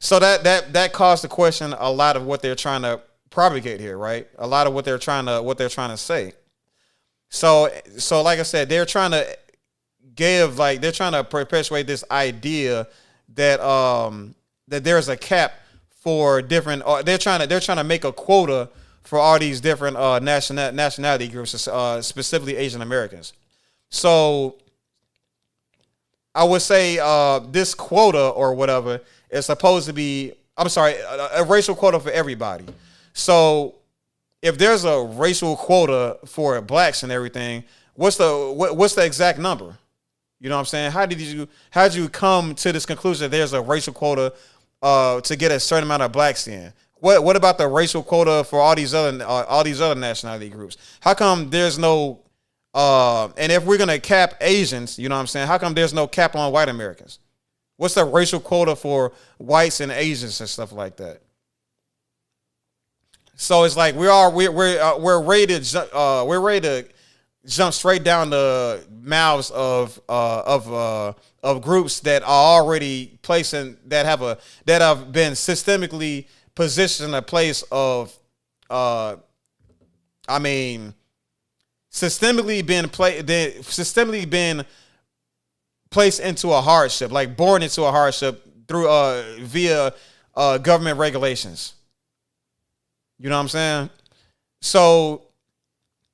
So that caused the question a lot of what they're trying to propagate here, right? A lot of what they're trying to say. So like I said, they're trying to perpetuate this idea that that there's a cap for different. They're trying to make a quota for all these different nationality groups, specifically Asian Americans. So I would say this quota or whatever is supposed to be, a racial quota for everybody. So if there's a racial quota for blacks and everything, what's the exact number? You know what I'm saying? How did you come to this conclusion that there's a racial quota to get a certain amount of blacks in? What about the racial quota for all these other nationality groups? How come there's no and if we're gonna cap Asians, you know what I'm saying? How come there's no cap on white Americans? What's the racial quota for whites and Asians and stuff like that? So it's like we're ready to jump straight down the mouths of groups that are already placing that have been systemically positioned in a place of systemically been placed into a hardship, like born into a hardship through via government regulations. You know what I'm saying? So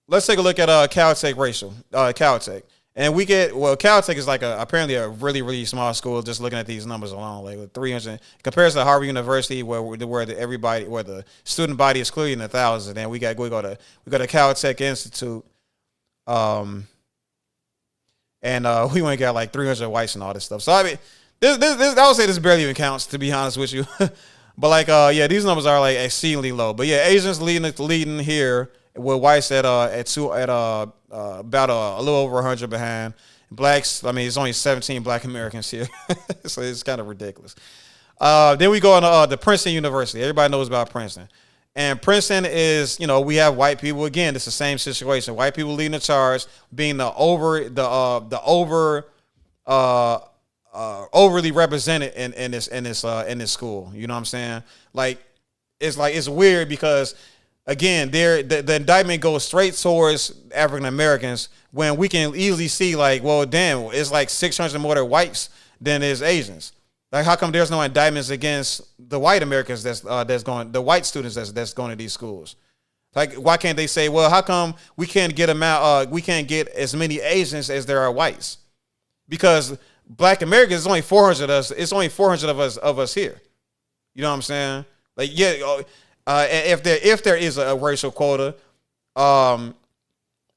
let's take a look at Caltech Caltech. And Caltech is like apparently a really, really small school. Just looking at these numbers alone, like 300 compared to Harvard University, where the student body is clearly in the thousands. And we go to Caltech Institute, and we only got like 300 whites and all this stuff. So I mean, this I would say this barely even counts, to be honest with you. But like these numbers are like exceedingly low. But yeah, Asians leading here, with whites at about a little over 100 behind. Blacks, I mean, it's only 17 Black Americans here, so it's kind of ridiculous. Then we go on the Princeton University. Everybody knows about Princeton, and Princeton is, we have white people again. It's the same situation. White people leading the charge, being overly represented in this school. You know what I'm saying? It's weird because, again, the indictment goes straight towards African Americans when we can easily see, like, well, damn, it's like 600 more whites than there's Asians. Like, how come there's no indictments against the white Americans the white students that's going to these schools? Like, why can't they say, well, how come we can't get we can't get as many Asians as there are whites? Because Black Americans, it's only 400 of us. It's only 400 of us here. You know what I'm saying? Like, yeah. If there is a racial quota,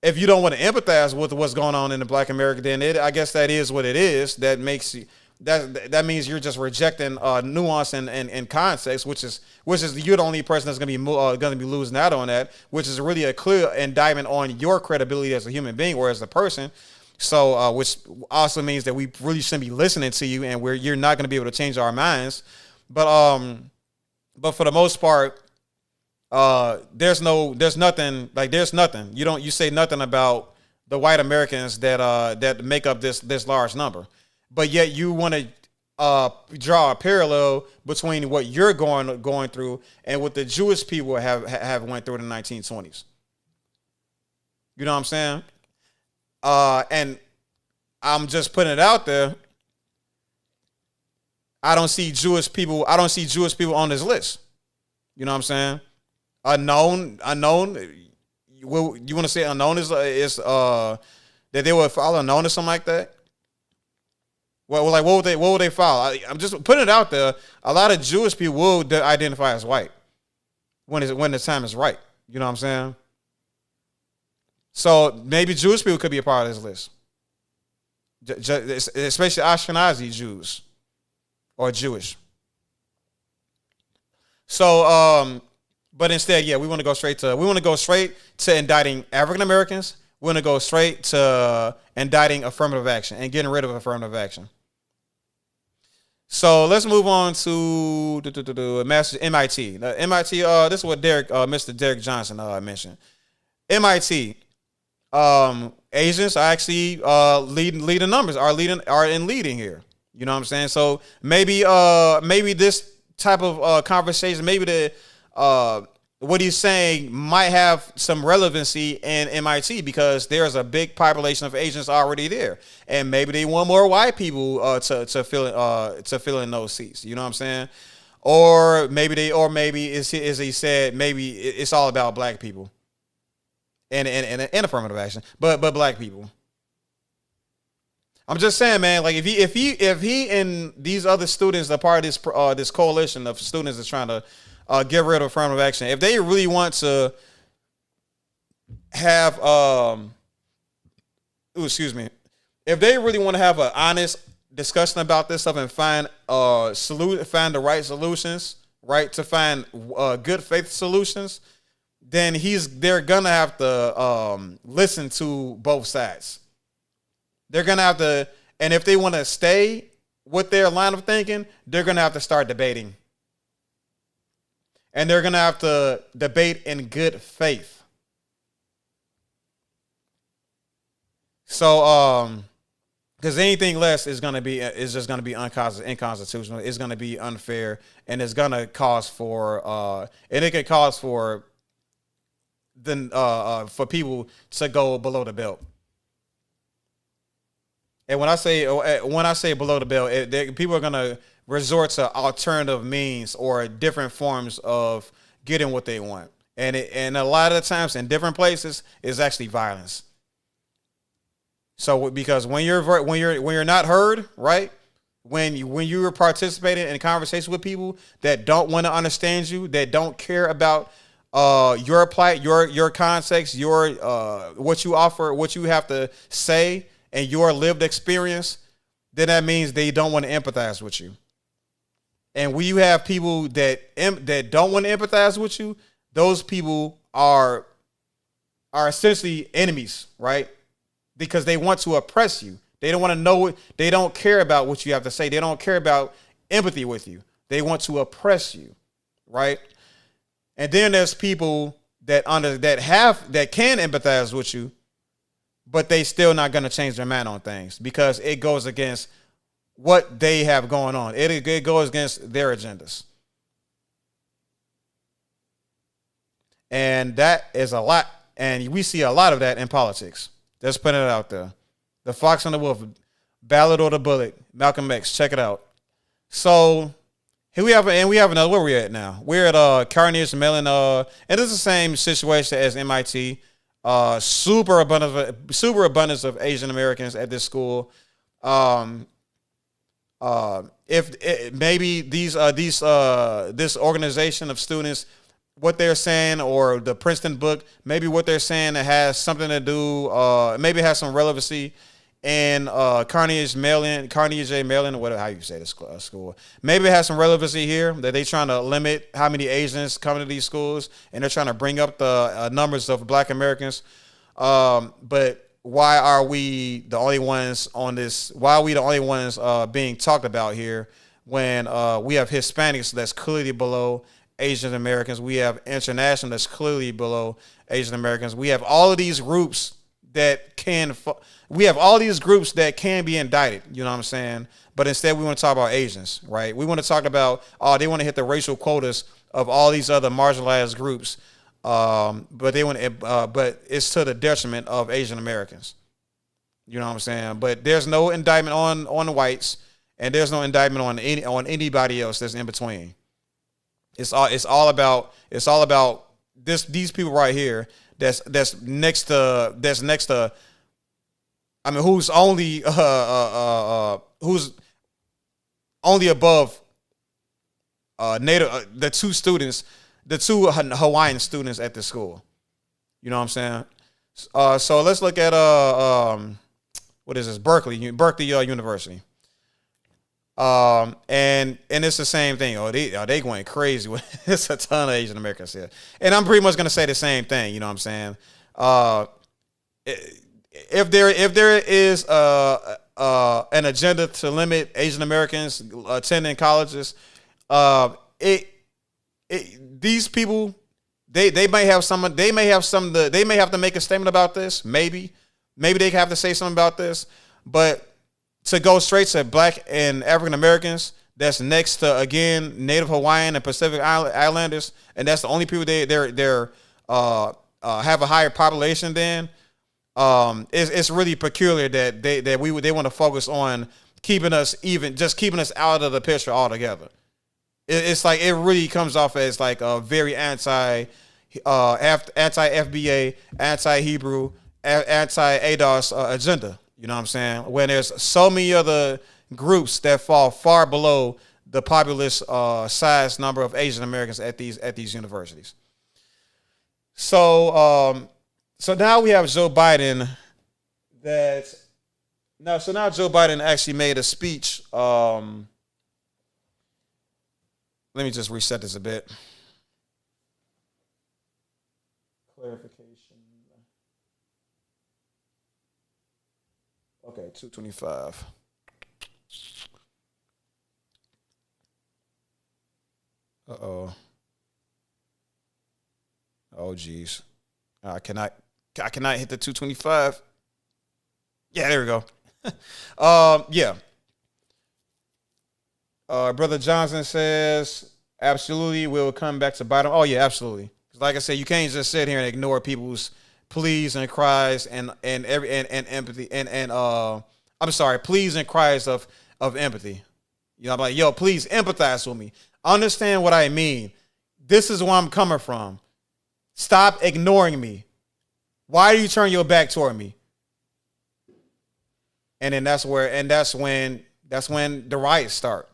if you don't want to empathize with what's going on in the Black America, then I guess that is what it is. That makes you that means you're just rejecting nuance and context, which is you're the only person that's going to be losing out on that, which is really a clear indictment on your credibility as a human being or as a person. So, which also means that we really shouldn't be listening to you, and you're not going to be able to change our minds. But for the most part, there's nothing. You say nothing about the white Americans that make up this large number, but yet you want to draw a parallel between what you're going through and what the Jewish people have went through in the 1920s. You know what I'm saying? And I'm just putting it out there. I don't see Jewish people on this list. You know what I'm saying? Unknown. You want to say unknown is that they would file unknown or something like that? Well, like what would they file? I'm just putting it out there. A lot of Jewish people will identify as white when the time is right. You know what I'm saying? So maybe Jewish people could be a part of this list, especially Ashkenazi Jews or Jewish. So, But instead, yeah, we want to go straight to indicting African Americans. We want to go straight to indicting affirmative action and getting rid of affirmative action. So let's move on to MIT. MIT. This is what Mr. Derek Johnson mentioned. MIT. Asians are actually leading numbers. Are in leading here. You know what I'm saying? So maybe this type of conversation, maybe what he's saying might have some relevancy in MIT because there's a big population of Asians already there, and maybe they want more white people to fill in those seats. You know what I'm saying? Or maybe as he said, maybe it's all about black people and affirmative action, but black people. I'm just saying, man. Like if he and these other students are part of this coalition of students that's trying to get rid of affirmative action. If they really want to have, if they really want to have an honest discussion about this stuff and find the right solutions, right, to find good faith solutions, then they're gonna have to listen to both sides. They're gonna have to, and if they want to stay with their line of thinking, they're gonna have to start debating. And they're going to have to debate in good faith. So, because anything less is just going to be inconstitutional. It's going to be unfair, and it's going to cause for and it could cause for people to go below the belt. And when I say below the belt, people are going to resort to alternative means or different forms of getting what they want, and a lot of the times in different places is actually violence. So because when you're not heard, right? When you're participating in conversations with people that don't want to understand you, that don't care about your plight, your context, your what you offer, what you have to say, and your lived experience, then that means they don't want to empathize with you. And when you have people that don't want to empathize with you, those people are essentially enemies, right? Because they want to oppress you. They don't want to know. They don't care about what you have to say. They don't care about empathy with you. They want to oppress you, right? And then there's people that can empathize with you, but they still not going to change their mind on things because it goes against what they have going on. It goes against their agendas. And that is a lot. And we see a lot of that in politics. Just putting it out there. The Fox and the Wolf, Ballad or the Bullet, Malcolm X. Check it out. So here we have another. Where we at now? We're at Carnegie Mellon. And it's the same situation as MIT. Super abundance of Asian Americans at this school. Maybe this organization of students, what they're saying, or the Princeton book, maybe what they're saying that has something to do, maybe has some relevancy in Carnegie Mellon, how you say this school. Maybe it has some relevancy here that they're trying to limit how many Asians come to these schools, and they're trying to bring up the numbers of Black Americans. But why are we the only ones on this? Why are we the only ones being talked about here when we have Hispanics that's clearly below Asian Americans? We have international that's clearly below Asian Americans. We have all of these groups that can be indicted. You know what I'm saying? But instead, we want to talk about Asians, right? We want to talk about they want to hit the racial quotas of all these other marginalized groups. But it's to the detriment of Asian Americans. You know what I'm saying? But there's no indictment on the whites, and there's no indictment on anybody else that's in between. It's all about these people right here. That's next to. I mean, who's only above the two Hawaiian students at the school. You know what I'm saying? So let's look at what is this? Berkeley University. And it's the same thing. They going crazy. It's a ton of Asian Americans here, and I'm pretty much gonna say the same thing. You know what I'm saying? If there is an agenda to limit Asian Americans attending colleges, these people they may have they may have to make a statement about this. Maybe they have to say something about this, but to go straight to Black and African Americans, that's next to, again, Native Hawaiian and Pacific Islanders, and that's the only people they're have a higher population than. It's really peculiar that they want to focus on keeping us out of the picture altogether. It's like it really comes off as like a very anti FBA, anti Hebrew, anti ADOS agenda. You know what I'm saying? When there's so many other groups that fall far below the populous size number of Asian Americans at these universities. So now we have Joe Biden. Now Joe Biden actually made a speech. Let me just reset this a bit. Clarification. Okay, 225. Uh-oh. Oh, geez. I cannot hit the 225. Yeah, there we go. Yeah. Brother Johnson says, absolutely, we'll come back to Biden. Oh, yeah, absolutely. Like I said, you can't just sit here and ignore people's pleas and cries and empathy and I'm sorry, pleas and cries of empathy. You know, I'm like, yo, please empathize with me. Understand what I mean. This is where I'm coming from. Stop ignoring me. Why do you turn your back toward me? And then that's when the riots start.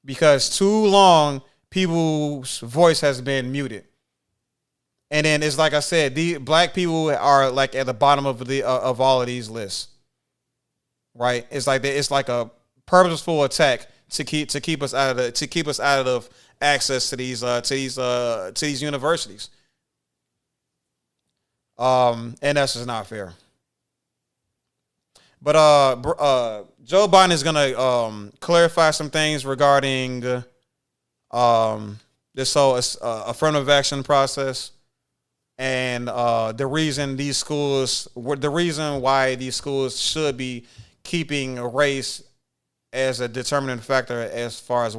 Because too long people's voice has been muted. And then it's like I said, the Black people are like at the bottom of all of these lists, right? It's like a purposeful attack to keep us out of access to these universities. And that's just not fair. But Joe Biden is gonna clarify some things regarding this whole affirmative action process. And the reason why these schools should be keeping race as a determining factor as far as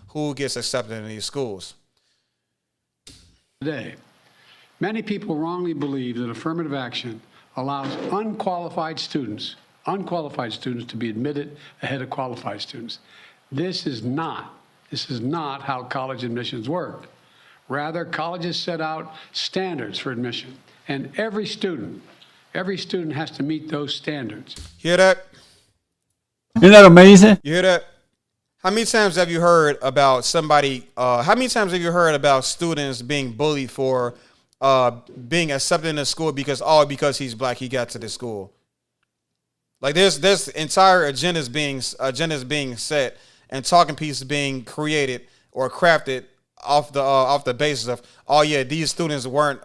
who gets accepted in these schools. Today, many people wrongly believe that affirmative action allows unqualified students to be admitted ahead of qualified students. This is not how college admissions work. Rather, colleges set out standards for admission, and every student has to meet those standards. Hear that? Isn't that amazing? You hear that? How many times have you heard about students being bullied for being accepted in a school because he's Black, he got to the school? Like there's entire agendas being set and talking pieces being created or crafted off the basis of, oh yeah, these students weren't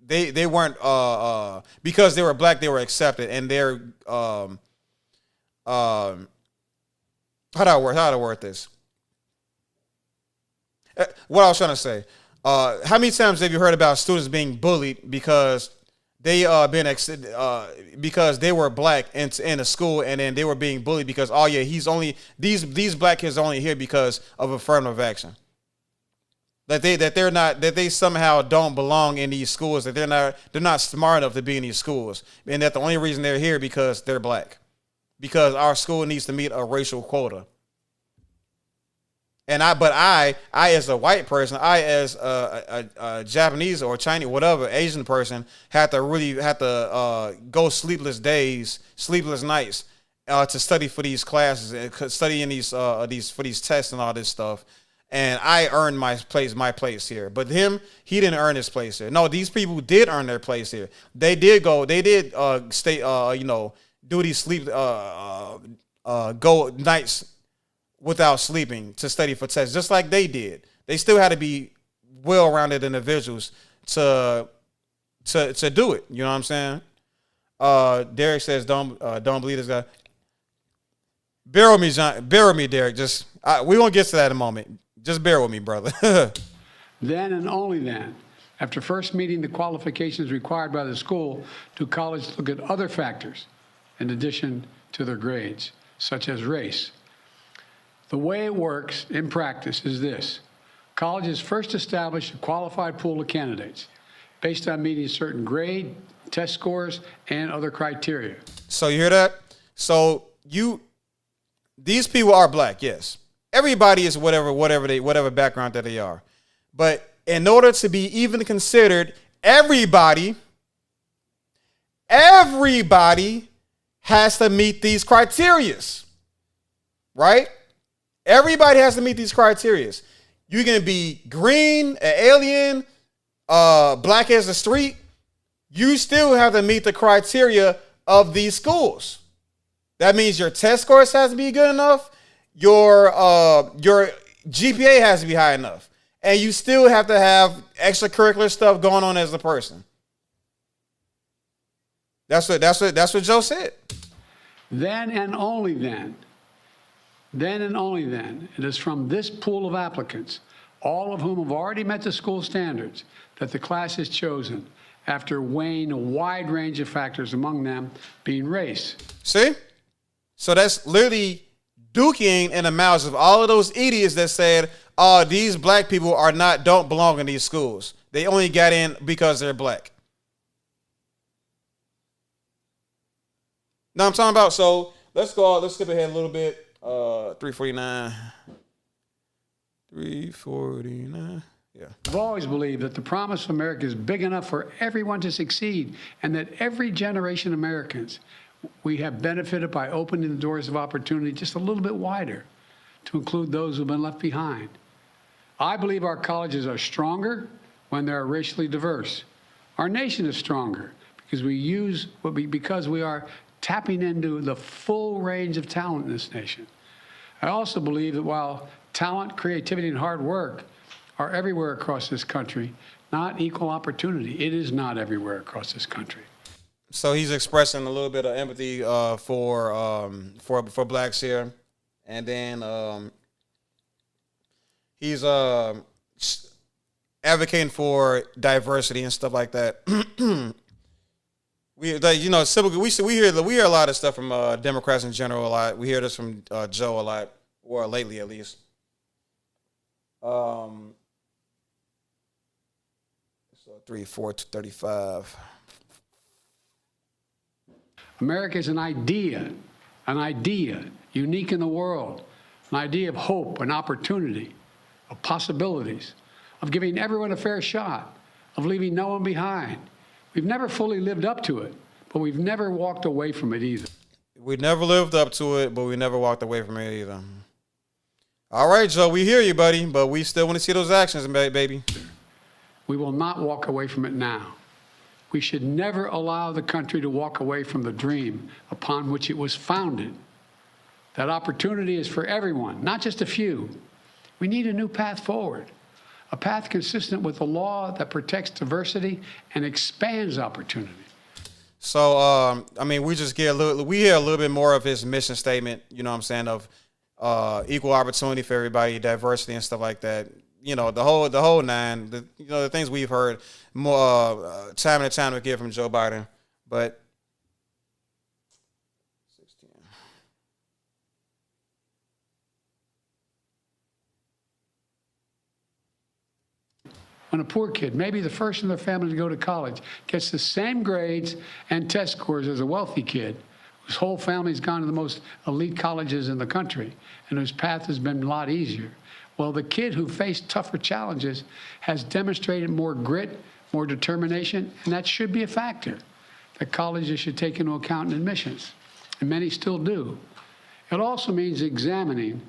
they weren't because they were Black they were accepted, and they're how do I word this? What I was trying to say. How many times have you heard about students being bullied because they because they were Black in a school, and then they were being bullied because, oh yeah, these Black kids are only here because of affirmative action. That they somehow don't belong in these schools, that they're not smart enough to be in these schools, and that the only reason they're here because they're Black, because our school needs to meet a racial quota. And I as a white person, I as a Japanese or Chinese, whatever, Asian person, had to go sleepless days, sleepless nights to study for these classes and study in for these tests and all this stuff. And I earned my place here. But he didn't earn his place here. No, these people did earn their place here. They did stay, do these sleep go nights without sleeping to study for tests, just like they did. They still had to be well-rounded individuals to do it. You know what I'm saying? Derek says, don't believe this guy. Bear with me, John. Bear with me, Derek. We won't get to that in a moment. Just bear with me, brother. Then and only then, after first meeting the qualifications required by the school, do colleges look at other factors in addition to their grades, such as race. The way it works in practice is this. Colleges first establish a qualified pool of candidates based on meeting certain grade, test scores, and other criteria. So you hear that? So these people are black, yes. Everybody is whatever background that they are. But in order to be even considered, everybody has to meet these criteria, right? Everybody has to meet these criteria. You can be green, an alien, black as the street. You still have to meet the criteria of these schools. That means your test scores has to be good enough. Your GPA has to be high enough. And you still have to have extracurricular stuff going on as a person. That's what Joe said. Then and only then, it is from this pool of applicants, all of whom have already met the school standards, that the class is chosen after weighing a wide range of factors, among them being race. See? So that's literally duking in the mouths of all of those idiots that said, oh, these black people don't belong in these schools. They only got in because they're black. Now I'm talking about, so let's skip ahead a little bit. 349. Yeah. I've always believed that the promise of America is big enough for everyone to succeed, and that every generation of Americans, we have benefited by opening the doors of opportunity just a little bit wider to include those who've been left behind. I believe our colleges are stronger when they're racially diverse. Our nation is stronger because we are tapping into the full range of talent in this nation. I also believe that while talent, creativity, and hard work are everywhere across this country, not equal opportunity. It is not everywhere across this country. So he's expressing a little bit of empathy for blacks here, and then he's advocating for diversity and stuff like that. We hear a lot of stuff from Democrats in general a lot. We hear this from Joe a lot, or lately at least. 34-35. America is an idea unique in the world, an idea of hope and opportunity, of possibilities, of giving everyone a fair shot, of leaving no one behind. We've never fully lived up to it, but we've never walked away from it either. We never lived up to it, but we never walked away from it either. All right, Joe, we hear you, buddy, but we still want to see those actions, baby. We will not walk away from it now. We should never allow the country to walk away from the dream upon which it was founded. That opportunity is for everyone, not just a few. We need a new path forward, a path consistent with a law that protects diversity and expands opportunity. So, we hear a little bit more of his mission statement, you know what I'm saying, of equal opportunity for everybody, diversity and stuff like that. You know, the whole nine, the things we've heard more time and time again from Joe Biden. But 16. When a poor kid, maybe the first in their family to go to college, gets the same grades and test scores as a wealthy kid, whose whole family's gone to the most elite colleges in the country, and whose path has been a lot easier. Well, the kid who faced tougher challenges has demonstrated more grit, more determination, and that should be a factor that colleges should take into account in admissions, and many still do. It also means examining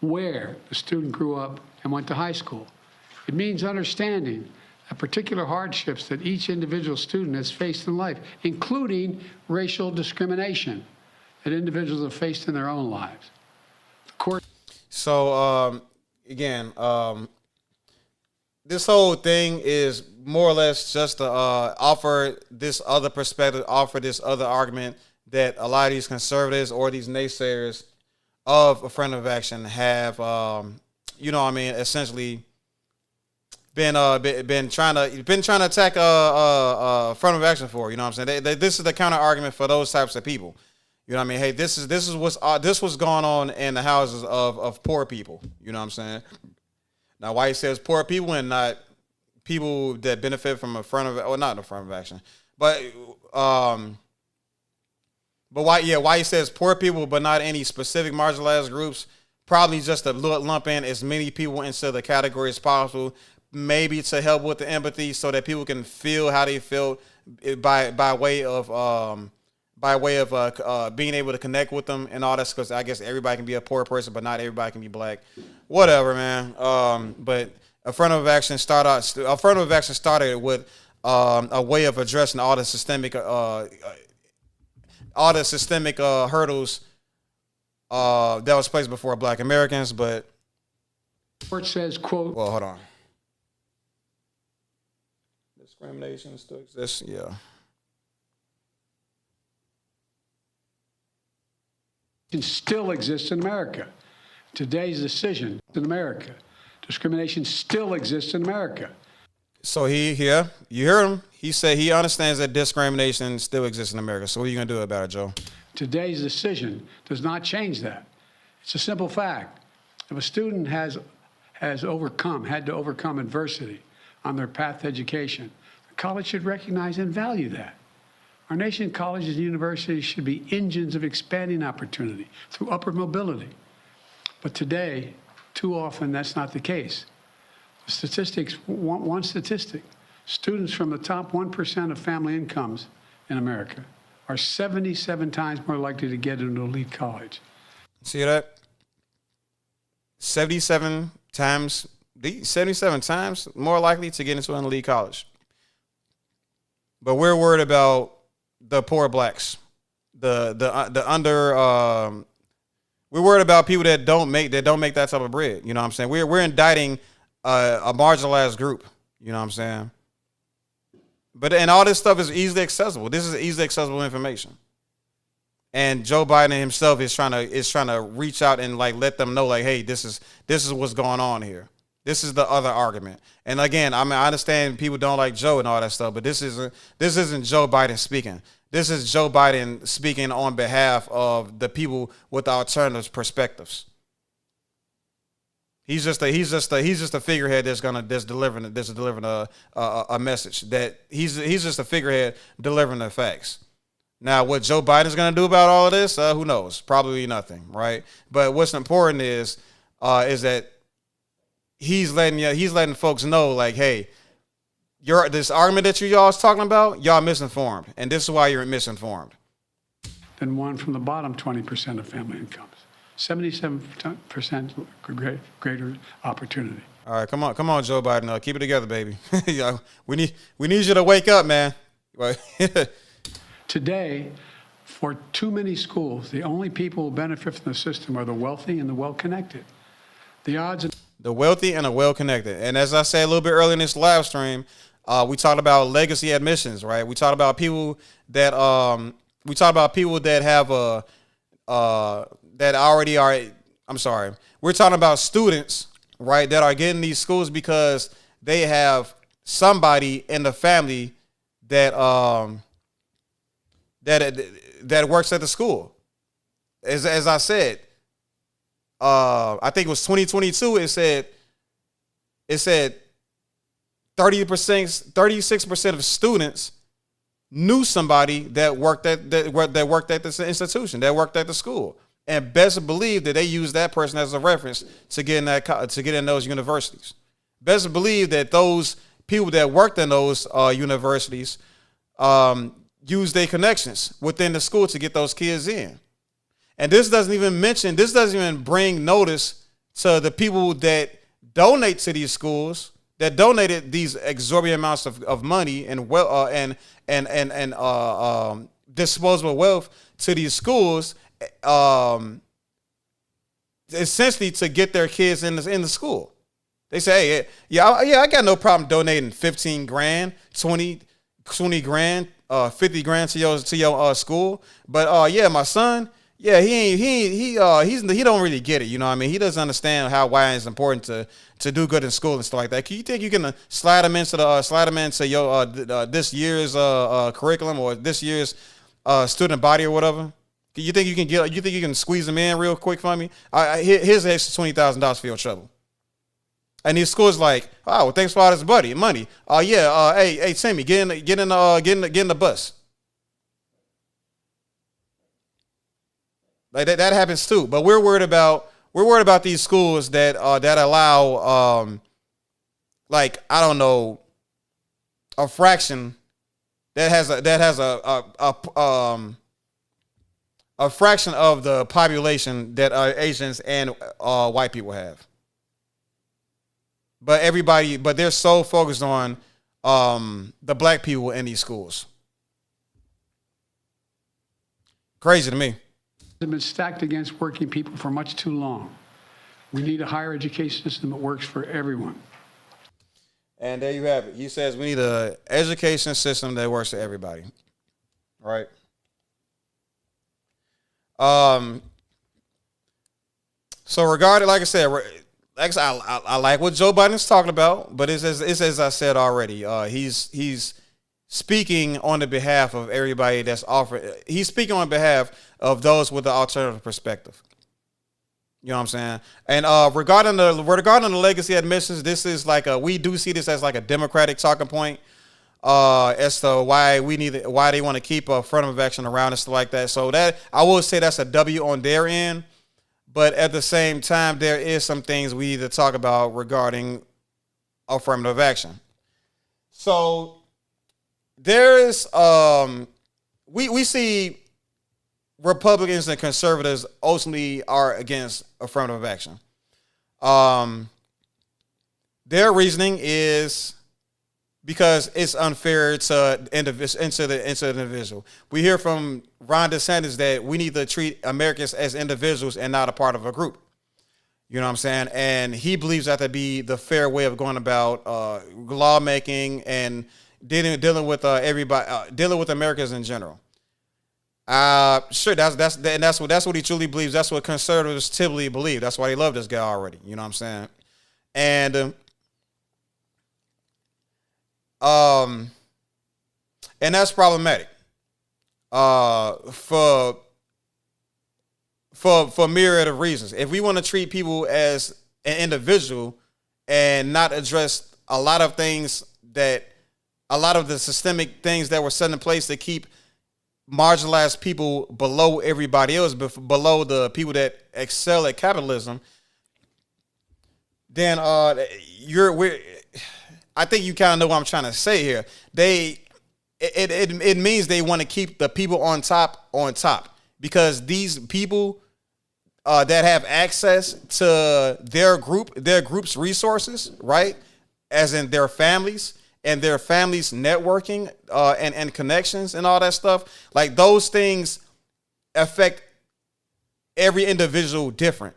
where the student grew up and went to high school. It means understanding the particular hardships that each individual student has faced in life, including racial discrimination. that individuals have faced in their own lives. The court. So again, this whole thing is more or less just to offer this other perspective, offer this other argument that a lot of these conservatives or these naysayers of affirmative action have, essentially been trying to attack affirmative action for. You know what I'm saying? This is the counter argument for those types of people. You know what I mean? Hey, this is what's going on in the houses of poor people. You know what I'm saying? Now, why he says poor people and not people that benefit from not affirmative action, but why he says poor people but not any specific marginalized groups? Probably just to lump in as many people into the category as possible, maybe to help with the empathy so that people can feel how they feel by way of being able to connect with them and all that, because I guess everybody can be a poor person, but not everybody can be black. Whatever, man. But affirmative action started with a way of addressing all the systemic hurdles that was placed before black Americans. But the court says, quote, well, hold on. Discrimination still exists? Yeah. still exists in America. Today's decision in America. Discrimination still exists in America. So you hear him? He said he understands that discrimination still exists in America. So what are you going to do about it, Joe? Today's decision does not change that. It's a simple fact. If a student had to overcome adversity on their path to education, the college should recognize and value that. Our nation's colleges and universities should be engines of expanding opportunity through upward mobility. But today, too often, that's not the case. The statistics, one statistic, students from the top 1% of family incomes in America are 77 times more likely to get into an elite college. See that? 77 times more likely to get into an elite college. But we're worried about the poor blacks, we're worried about people that don't make that type of bread. You know what I'm saying? We're indicting a marginalized group. You know what I'm saying? And all this stuff is easily accessible. This is easily accessible information. And Joe Biden himself is trying to reach out and let them know hey, this is what's going on here. This is the other argument. And again, I understand people don't like Joe and all that stuff, but this isn't Joe Biden speaking. This is Joe Biden speaking on behalf of the people with alternative perspectives. He's just a figurehead that's delivering a message. That he's just a figurehead delivering the facts. Now, what Joe Biden's going to do about all of this, who knows? Probably nothing, right? But what's important is that he's letting folks know, hey, this argument that y'all is talking about, y'all misinformed, and this is why you're misinformed. Than one from the bottom 20% of family incomes. 77% greater opportunity. All right, come on, Joe Biden, keep it together, baby. we need you to wake up, man. Today, for too many schools, the only people who benefit from the system are the wealthy and the well-connected. The wealthy and the well-connected. And as I said a little bit earlier in this live stream, we talked about legacy admissions, right? We talked about people that have that already are. I'm sorry. We're talking about students, right, that are getting these schools because they have somebody in the family that works at the school. As I said, I think it was 2022. It said 36% of students knew somebody that worked at this institution, that worked at the school, and best believe that they used that person as a reference to get in those universities. Best believe that those people that worked in those universities used their connections within the school to get those kids in. And this doesn't even bring notice to the people that donate to these schools, that donated these exorbitant amounts of money and disposable wealth to these schools, essentially to get their kids in the school. They say, hey, yeah, I got no problem donating 15 grand, 20 grand, 50 grand to your school. But yeah, my son, yeah, he don't really get it. You know what I mean? He doesn't understand why it's important to do good in school and stuff like that. You think you can slide him into your this year's curriculum or this year's student body or whatever? You think you can squeeze them in real quick for me? Here's an extra $20,000 for your trouble. And these schools like, oh, well, thanks for all this money. Hey, Timmy, get in the bus. Like that happens too. But we're worried about these schools that allow like, I don't know, a fraction that has a fraction of the population that Asians and white people have. But they're so focused on the black people in these schools. Crazy to me. Have been stacked against working people for much too long. We need a higher education system that works for everyone. And there you have it. He says we need an education system that works for everybody. Right. So regarding, like I said, I like what Joe Biden's talking about, but it's as I said already. He's speaking on the behalf of everybody that's offering. He's speaking on behalf of those with the alternative perspective. You know what I'm saying? And regarding the legacy admissions, this is like we do see this as like a Democratic talking point as to why they want to keep affirmative action around and stuff like that. So that I will say that's a W on their end. But at the same time, there is some things we need to talk about regarding affirmative action. So there is we see Republicans and conservatives ultimately are against affirmative action. Their reasoning is because it's unfair to the individual. We hear from Ron DeSantis that we need to treat Americans as individuals and not a part of a group. You know what I'm saying? And he believes that to be the fair way of going about lawmaking and dealing with everybody, dealing with Americans in general. Sure, that's what he truly believes. That's what conservatives typically believe. That's why they love this guy already. You know what I'm saying? And that's problematic. For a myriad of reasons. If we want to treat people as an individual and not address a lot of the systemic things that were set in place to keep marginalized people below everybody else, below the people that excel at capitalism, then I think you kind of know what I'm trying to say here. It means they want to keep the people on top because these people that have access to their group's resources, right, as in their families and their families' networking and connections and all that stuff, like those things affect every individual different.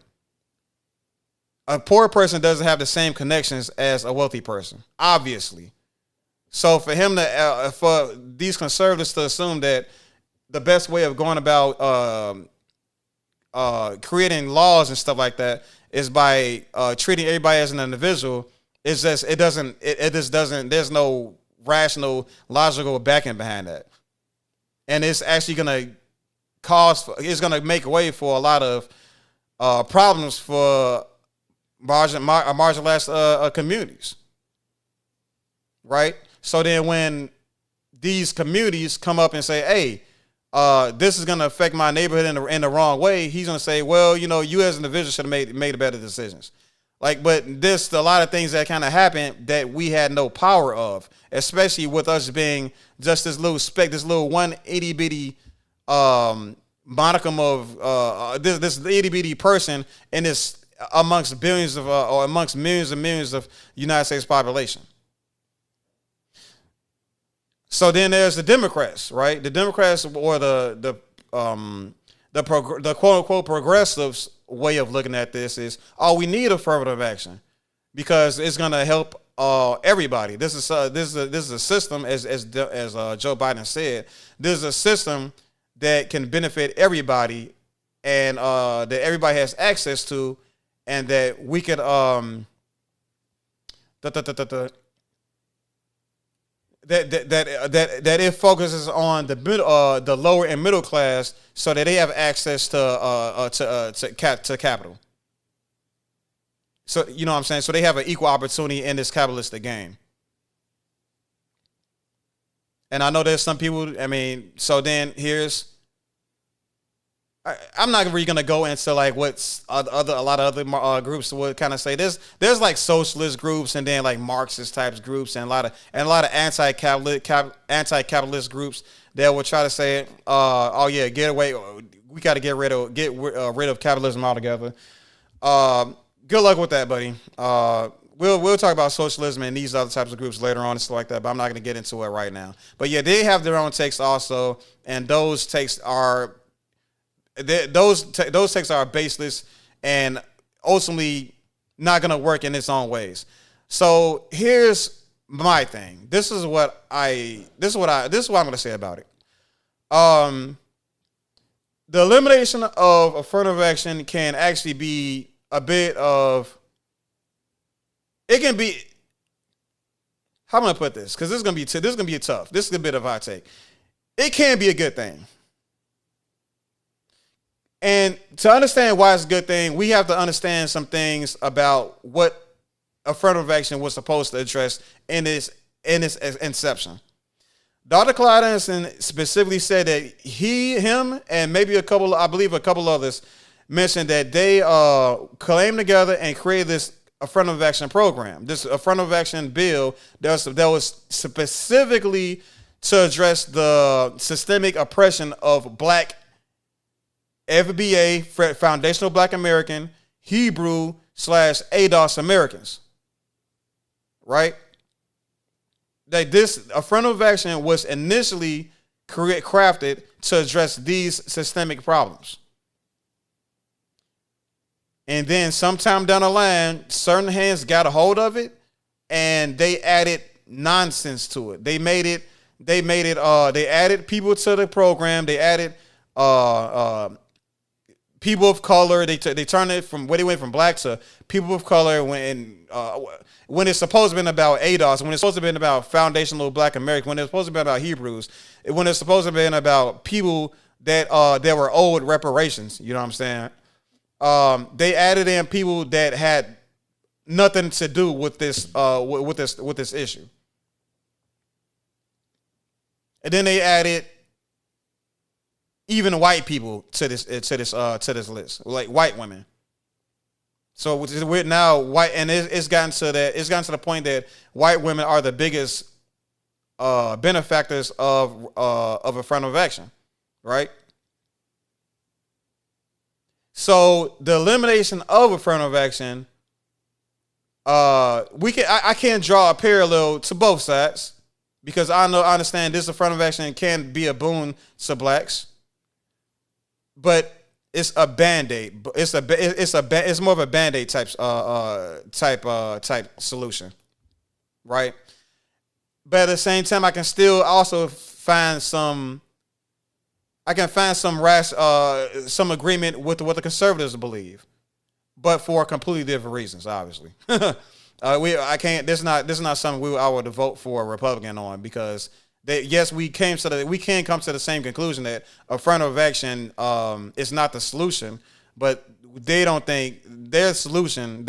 A poor person doesn't have the same connections as a wealthy person, obviously. So for him to, for these conservatives to assume that the best way of going about creating laws and stuff like that is by treating everybody as an individual, it's just it just doesn't. There's no rational, logical backing behind that, and it's actually gonna it's gonna make way for a lot of problems for marginalized communities, right? So then when these communities come up and say, hey, this is going to affect my neighborhood in the wrong way, he's going to say, well, you know, you as an individual should have made better decisions. Like, but a lot of things that kind of happened that we had no power of, especially with us being just this little one itty bitty monicum of this itty bitty person in this amongst billions of or amongst millions and millions of United States population. So then there's the Democrats, right? The Democrats or the the quote unquote progressives way of looking at this is, oh, we need affirmative action because it's going to help everybody. This is a system, as Joe Biden said. This is a system that can benefit everybody, and that everybody has access to, and that we could that it focuses on the lower and middle class, so that they have access to capital. So you know what I'm saying. So they have an equal opportunity in this capitalistic game. And I know there's some people. I mean, so then I'm not really gonna go into like what's a lot of other groups would kind of say. There's like socialist groups, and then like Marxist types groups, and a lot of anti-capitalist groups that will try to say, oh yeah, we got to get rid of capitalism altogether. Good luck with that, buddy. We'll talk about socialism and these other types of groups later on and stuff like that, but I'm not going to get into it right now. But yeah, they have their own takes also, and those takes are baseless and ultimately not going to work in its own ways. So here's my thing. This is what I'm going to say about it. The elimination of affirmative action can actually be a bit of, it can be, how am I going to put this? Because this is going to be tough. This is a bit of a hot take. It can be a good thing. And to understand why it's a good thing, we have to understand some things about what affirmative action was supposed to address in its inception. Dr. Clyde Anderson specifically said that him, and maybe a couple others mentioned that they came together and created this affirmative action program, this affirmative action bill that was specifically to address the systemic oppression of Black FBA, foundational Black American, Hebrew / ADOS Americans, right? That this affirmative action was initially crafted to address these systemic problems. And then sometime down the line, certain hands got a hold of it and they added nonsense to it. They added people to the program. They added people of color. They turned it from where they went from Black to people of color when it's supposed to be about ADOS, when it's supposed to be about foundational Black Americans, when it's supposed to be about Hebrews, when it's supposed to be about people that were owed reparations. You know what I'm saying? They added in people that had nothing to do with this issue, and then they added even white people to this list, like white women. So we're now white, and it's gotten to the point that white women are the biggest benefactors of affirmative action, right? So the elimination of affirmative action, I can't draw a parallel to both sides because I understand this affirmative action can be a boon to Blacks, but it's a Band-Aid. It's more of a Band-Aid type solution, right? But at the same time, I can still also find some agreement with what the conservatives believe, but for completely different reasons, obviously. This is not something I would vote for a Republican on, because we can come to the same conclusion that affirmative action is not the solution, but they don't think their solution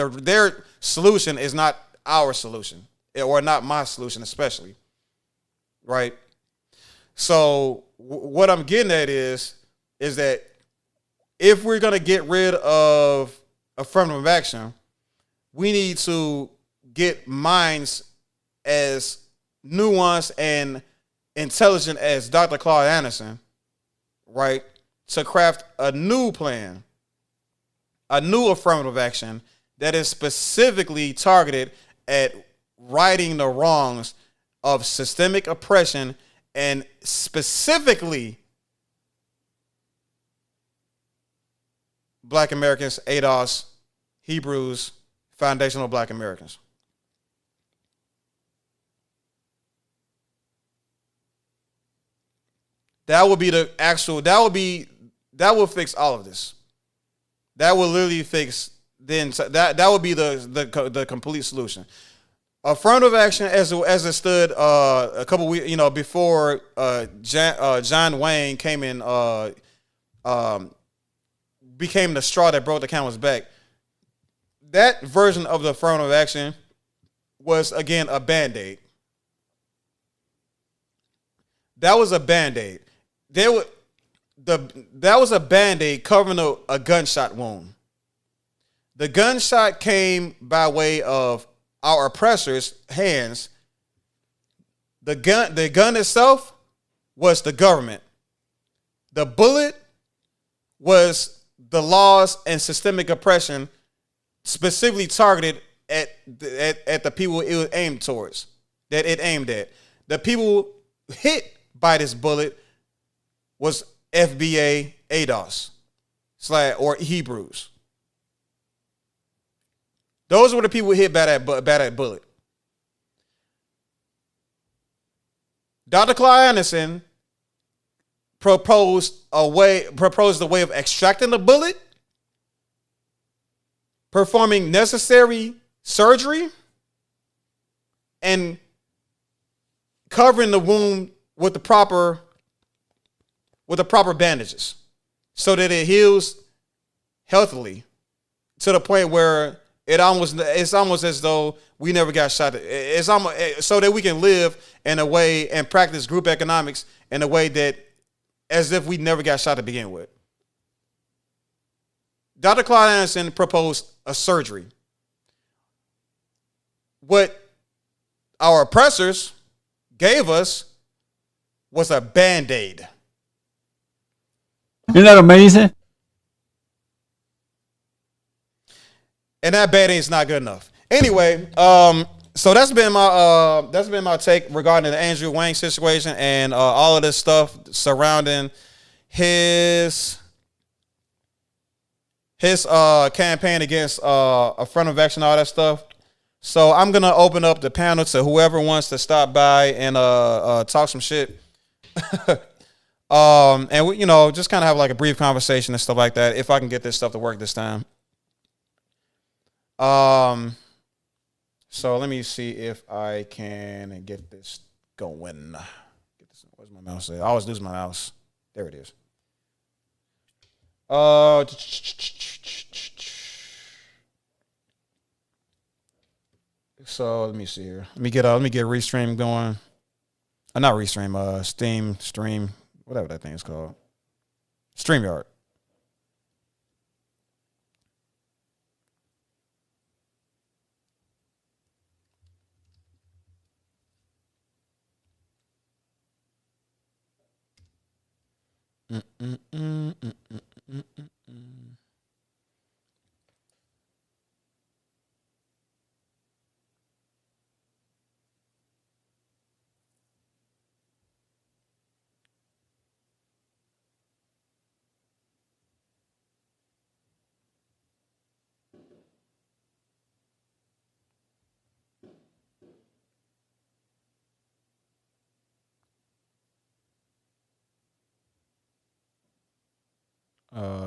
is not our solution, or not my solution especially, right? So what I'm getting at is that if we're going to get rid of affirmative action, we need to get minds as nuanced and intelligent as Dr. Claude Anderson, right, to craft a new plan, a new affirmative action that is specifically targeted at righting the wrongs of systemic oppression, and specifically Black Americans, ADOS, Hebrews, foundational Black Americans. That would be the actual, that will fix all of this. That will literally fix that would be the complete solution. Affirmative action, as it stood a couple weeks, before John Wang came in, became the straw that broke the camel's back. That version of the affirmative action was again a Band-Aid. That was a Band-Aid. That was a Band-Aid covering a gunshot wound. The gunshot came by way of our oppressors' hands. The gun itself was the government. The bullet was the laws and systemic oppression specifically targeted at the people it was aimed towards, that it aimed at. The people hit by this bullet was FBA, ADOS, or Hebrews. Those were the people hit by that bullet. Dr. Clyde Anderson proposed the way of extracting the bullet, performing necessary surgery, and covering the wound with the proper bandages so that it heals healthily to the point where it's almost as though we never got shot. It's almost so that we can live in a way and practice group economics in a way that as if we never got shot to begin with. Dr. Clyde Anderson proposed a surgery. What our oppressors gave us was a Band-Aid. Isn't that amazing? And that Band-Aid is not good enough. Anyway, so that's been my take regarding the Andrew Wang situation and all of this stuff surrounding his campaign against affirmative action, all that stuff. So I'm gonna open up the panel to whoever wants to stop by and talk some shit. And we, just kind of have like a brief conversation and stuff like that. If I can get this stuff to work this time. So let me see if I can get this going. Where's my mouse at? I always lose my mouse. There it is. So let me see here. Let me get Restream going. Not Restream. Stream, whatever that thing is called. StreamYard.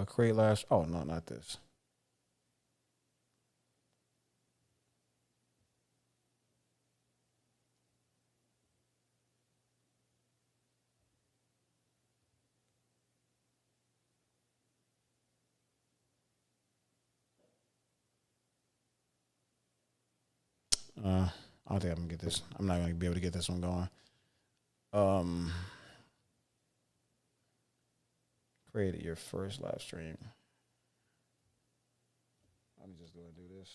Create last. Oh no, not this. I don't think I'm gonna get this. I'm not gonna be able to get this one going. Create your first live stream. Let me just go and do this.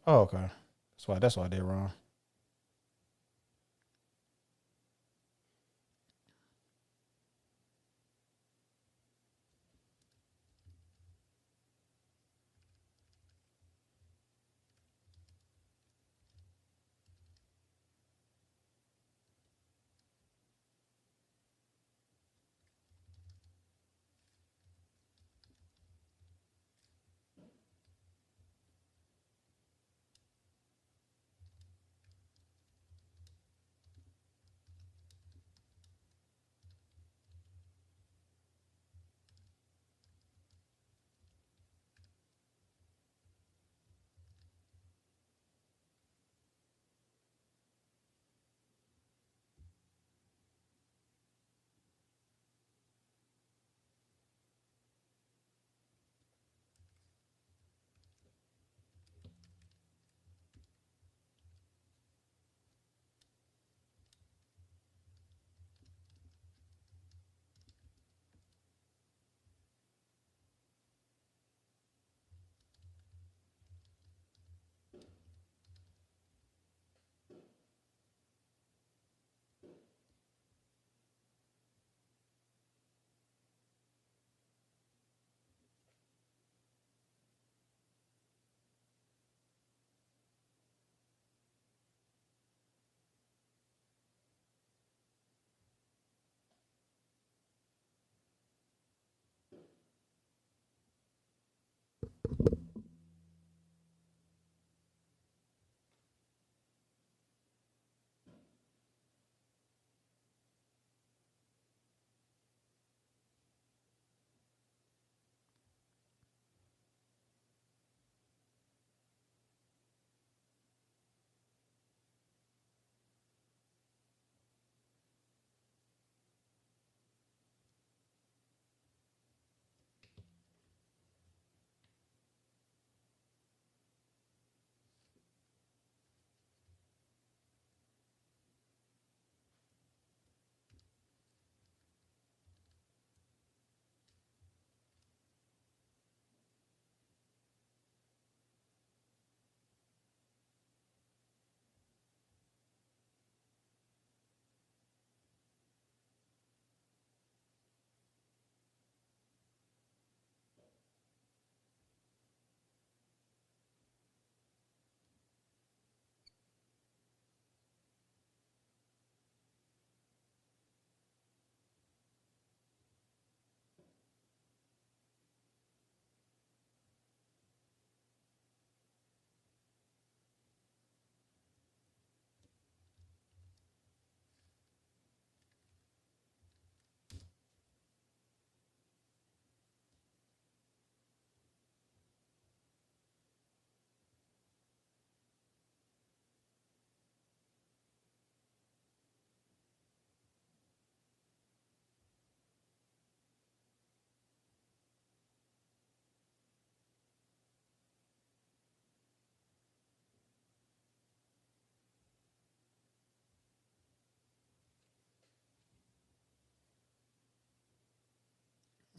Oh, okay. That's why I did wrong.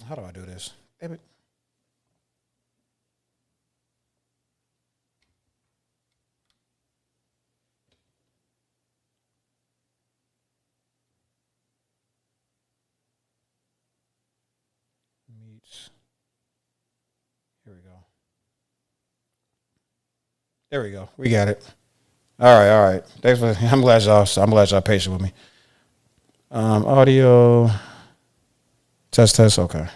How do I do this? Damn it. Meets. Here we go. There we go. We got it. All right, all right. Thanks for. I'm glad y'all patient with me. Audio. Test. Okay.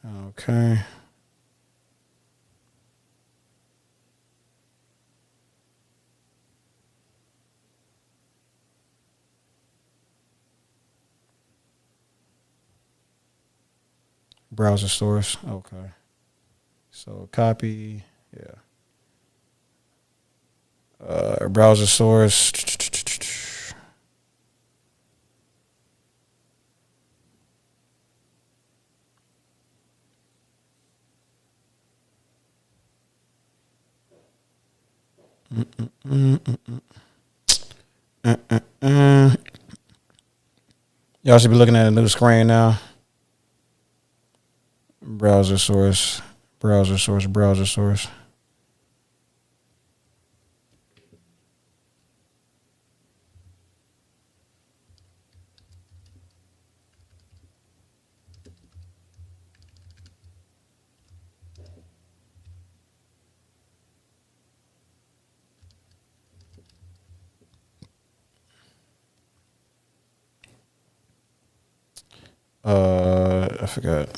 Okay. Browser source. Okay. So copy. Yeah. Browser source. Y'all should be looking at a new screen now. Browser source. I forgot.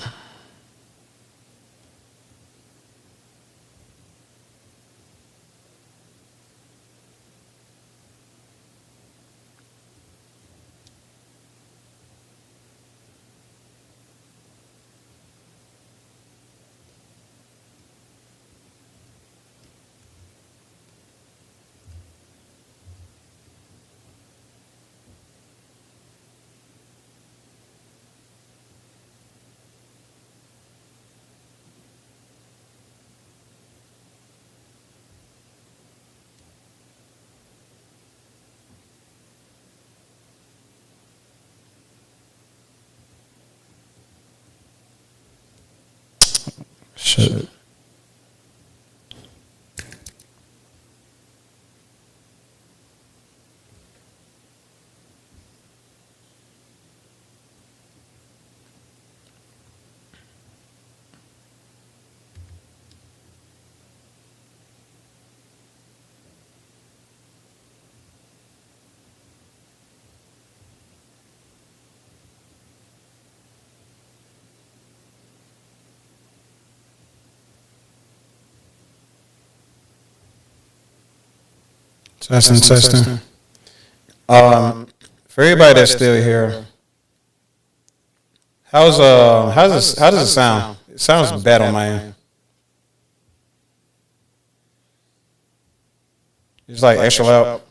Shit. Testing. For everybody that's still here, how does it sound? It sounds bad on my end. It's like extra loud.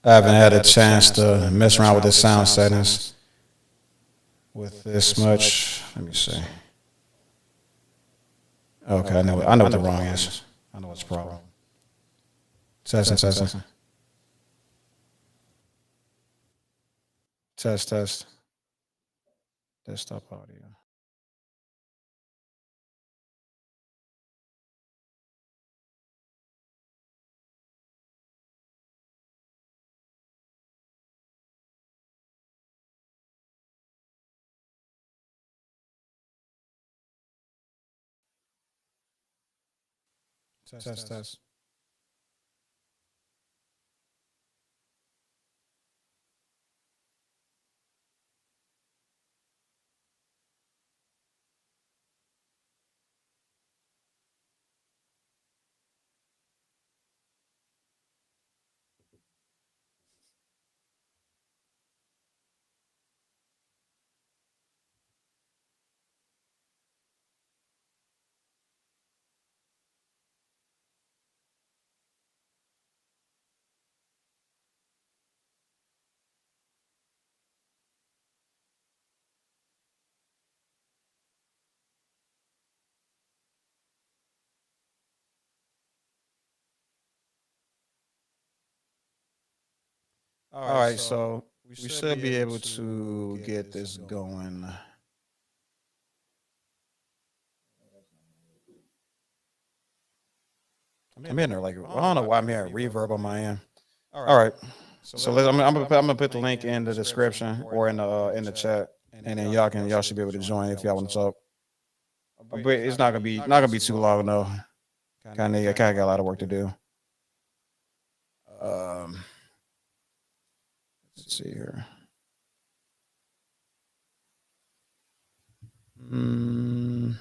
I haven't had a chance to mess around with the sound settings with this much. Let me see. Okay, I know what the wrong is. I know what's the problem. Testing. Test. Desktop audio. Test. All right, so we should be able to get this going. I'm in there like I don't know why I'm hearing reverb on my end. All right, so I'm gonna put the link in the description or in the chat, and then y'all should be able to join if y'all want to talk. But it's not gonna be too long though. Kind of got a lot of work to do. Um, let's see here. Mm,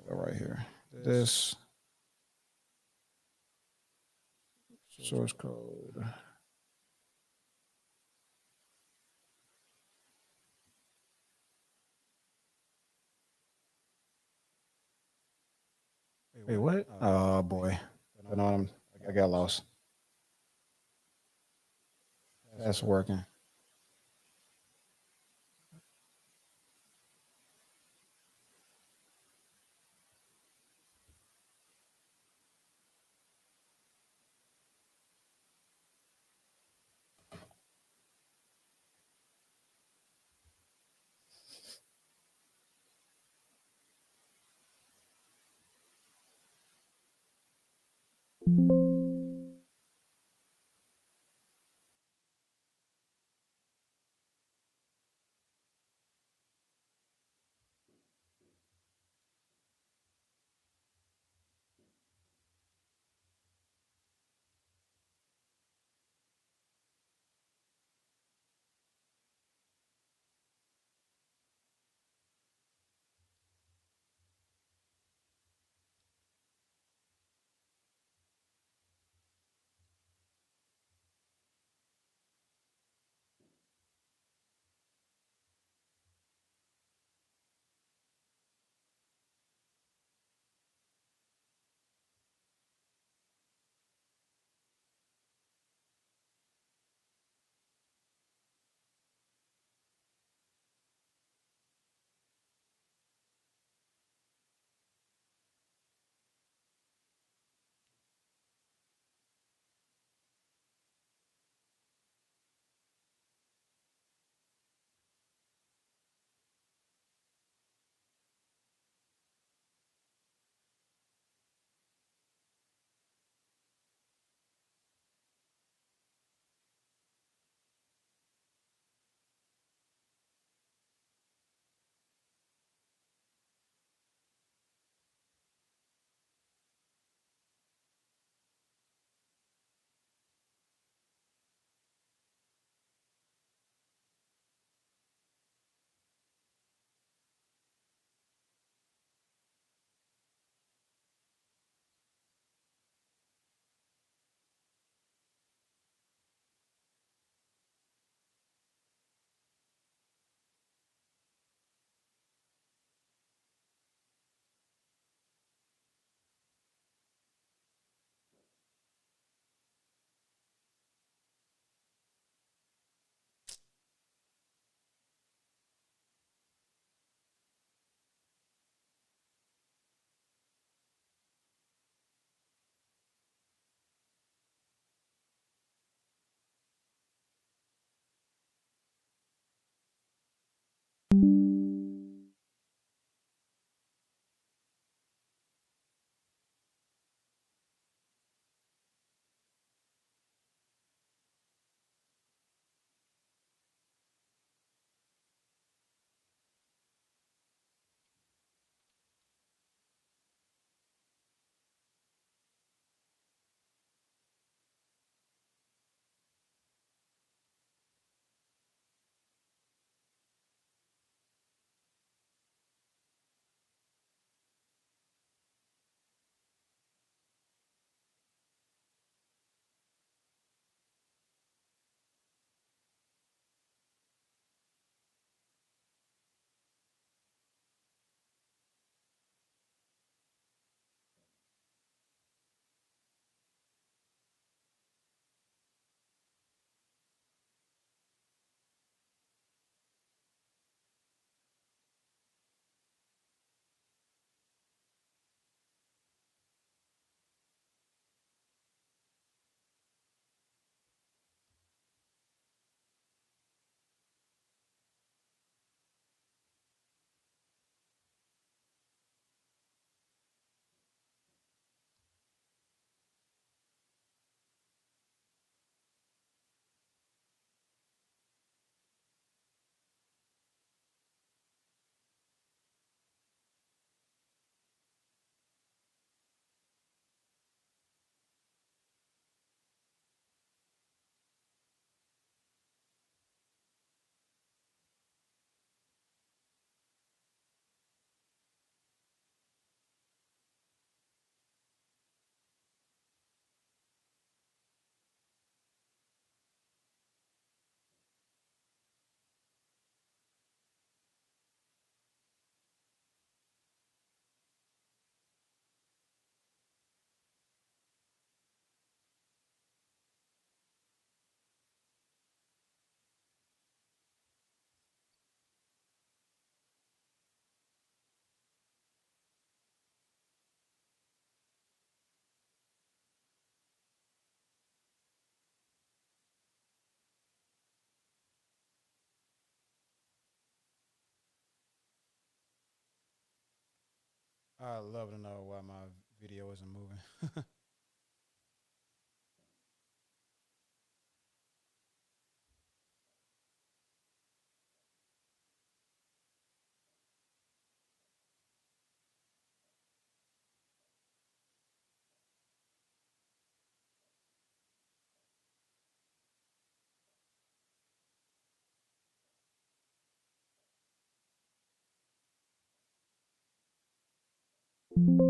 right here. This source code. Wait, what? Oh boy, I got lost. That's working. I'd love to know why my video isn't moving. you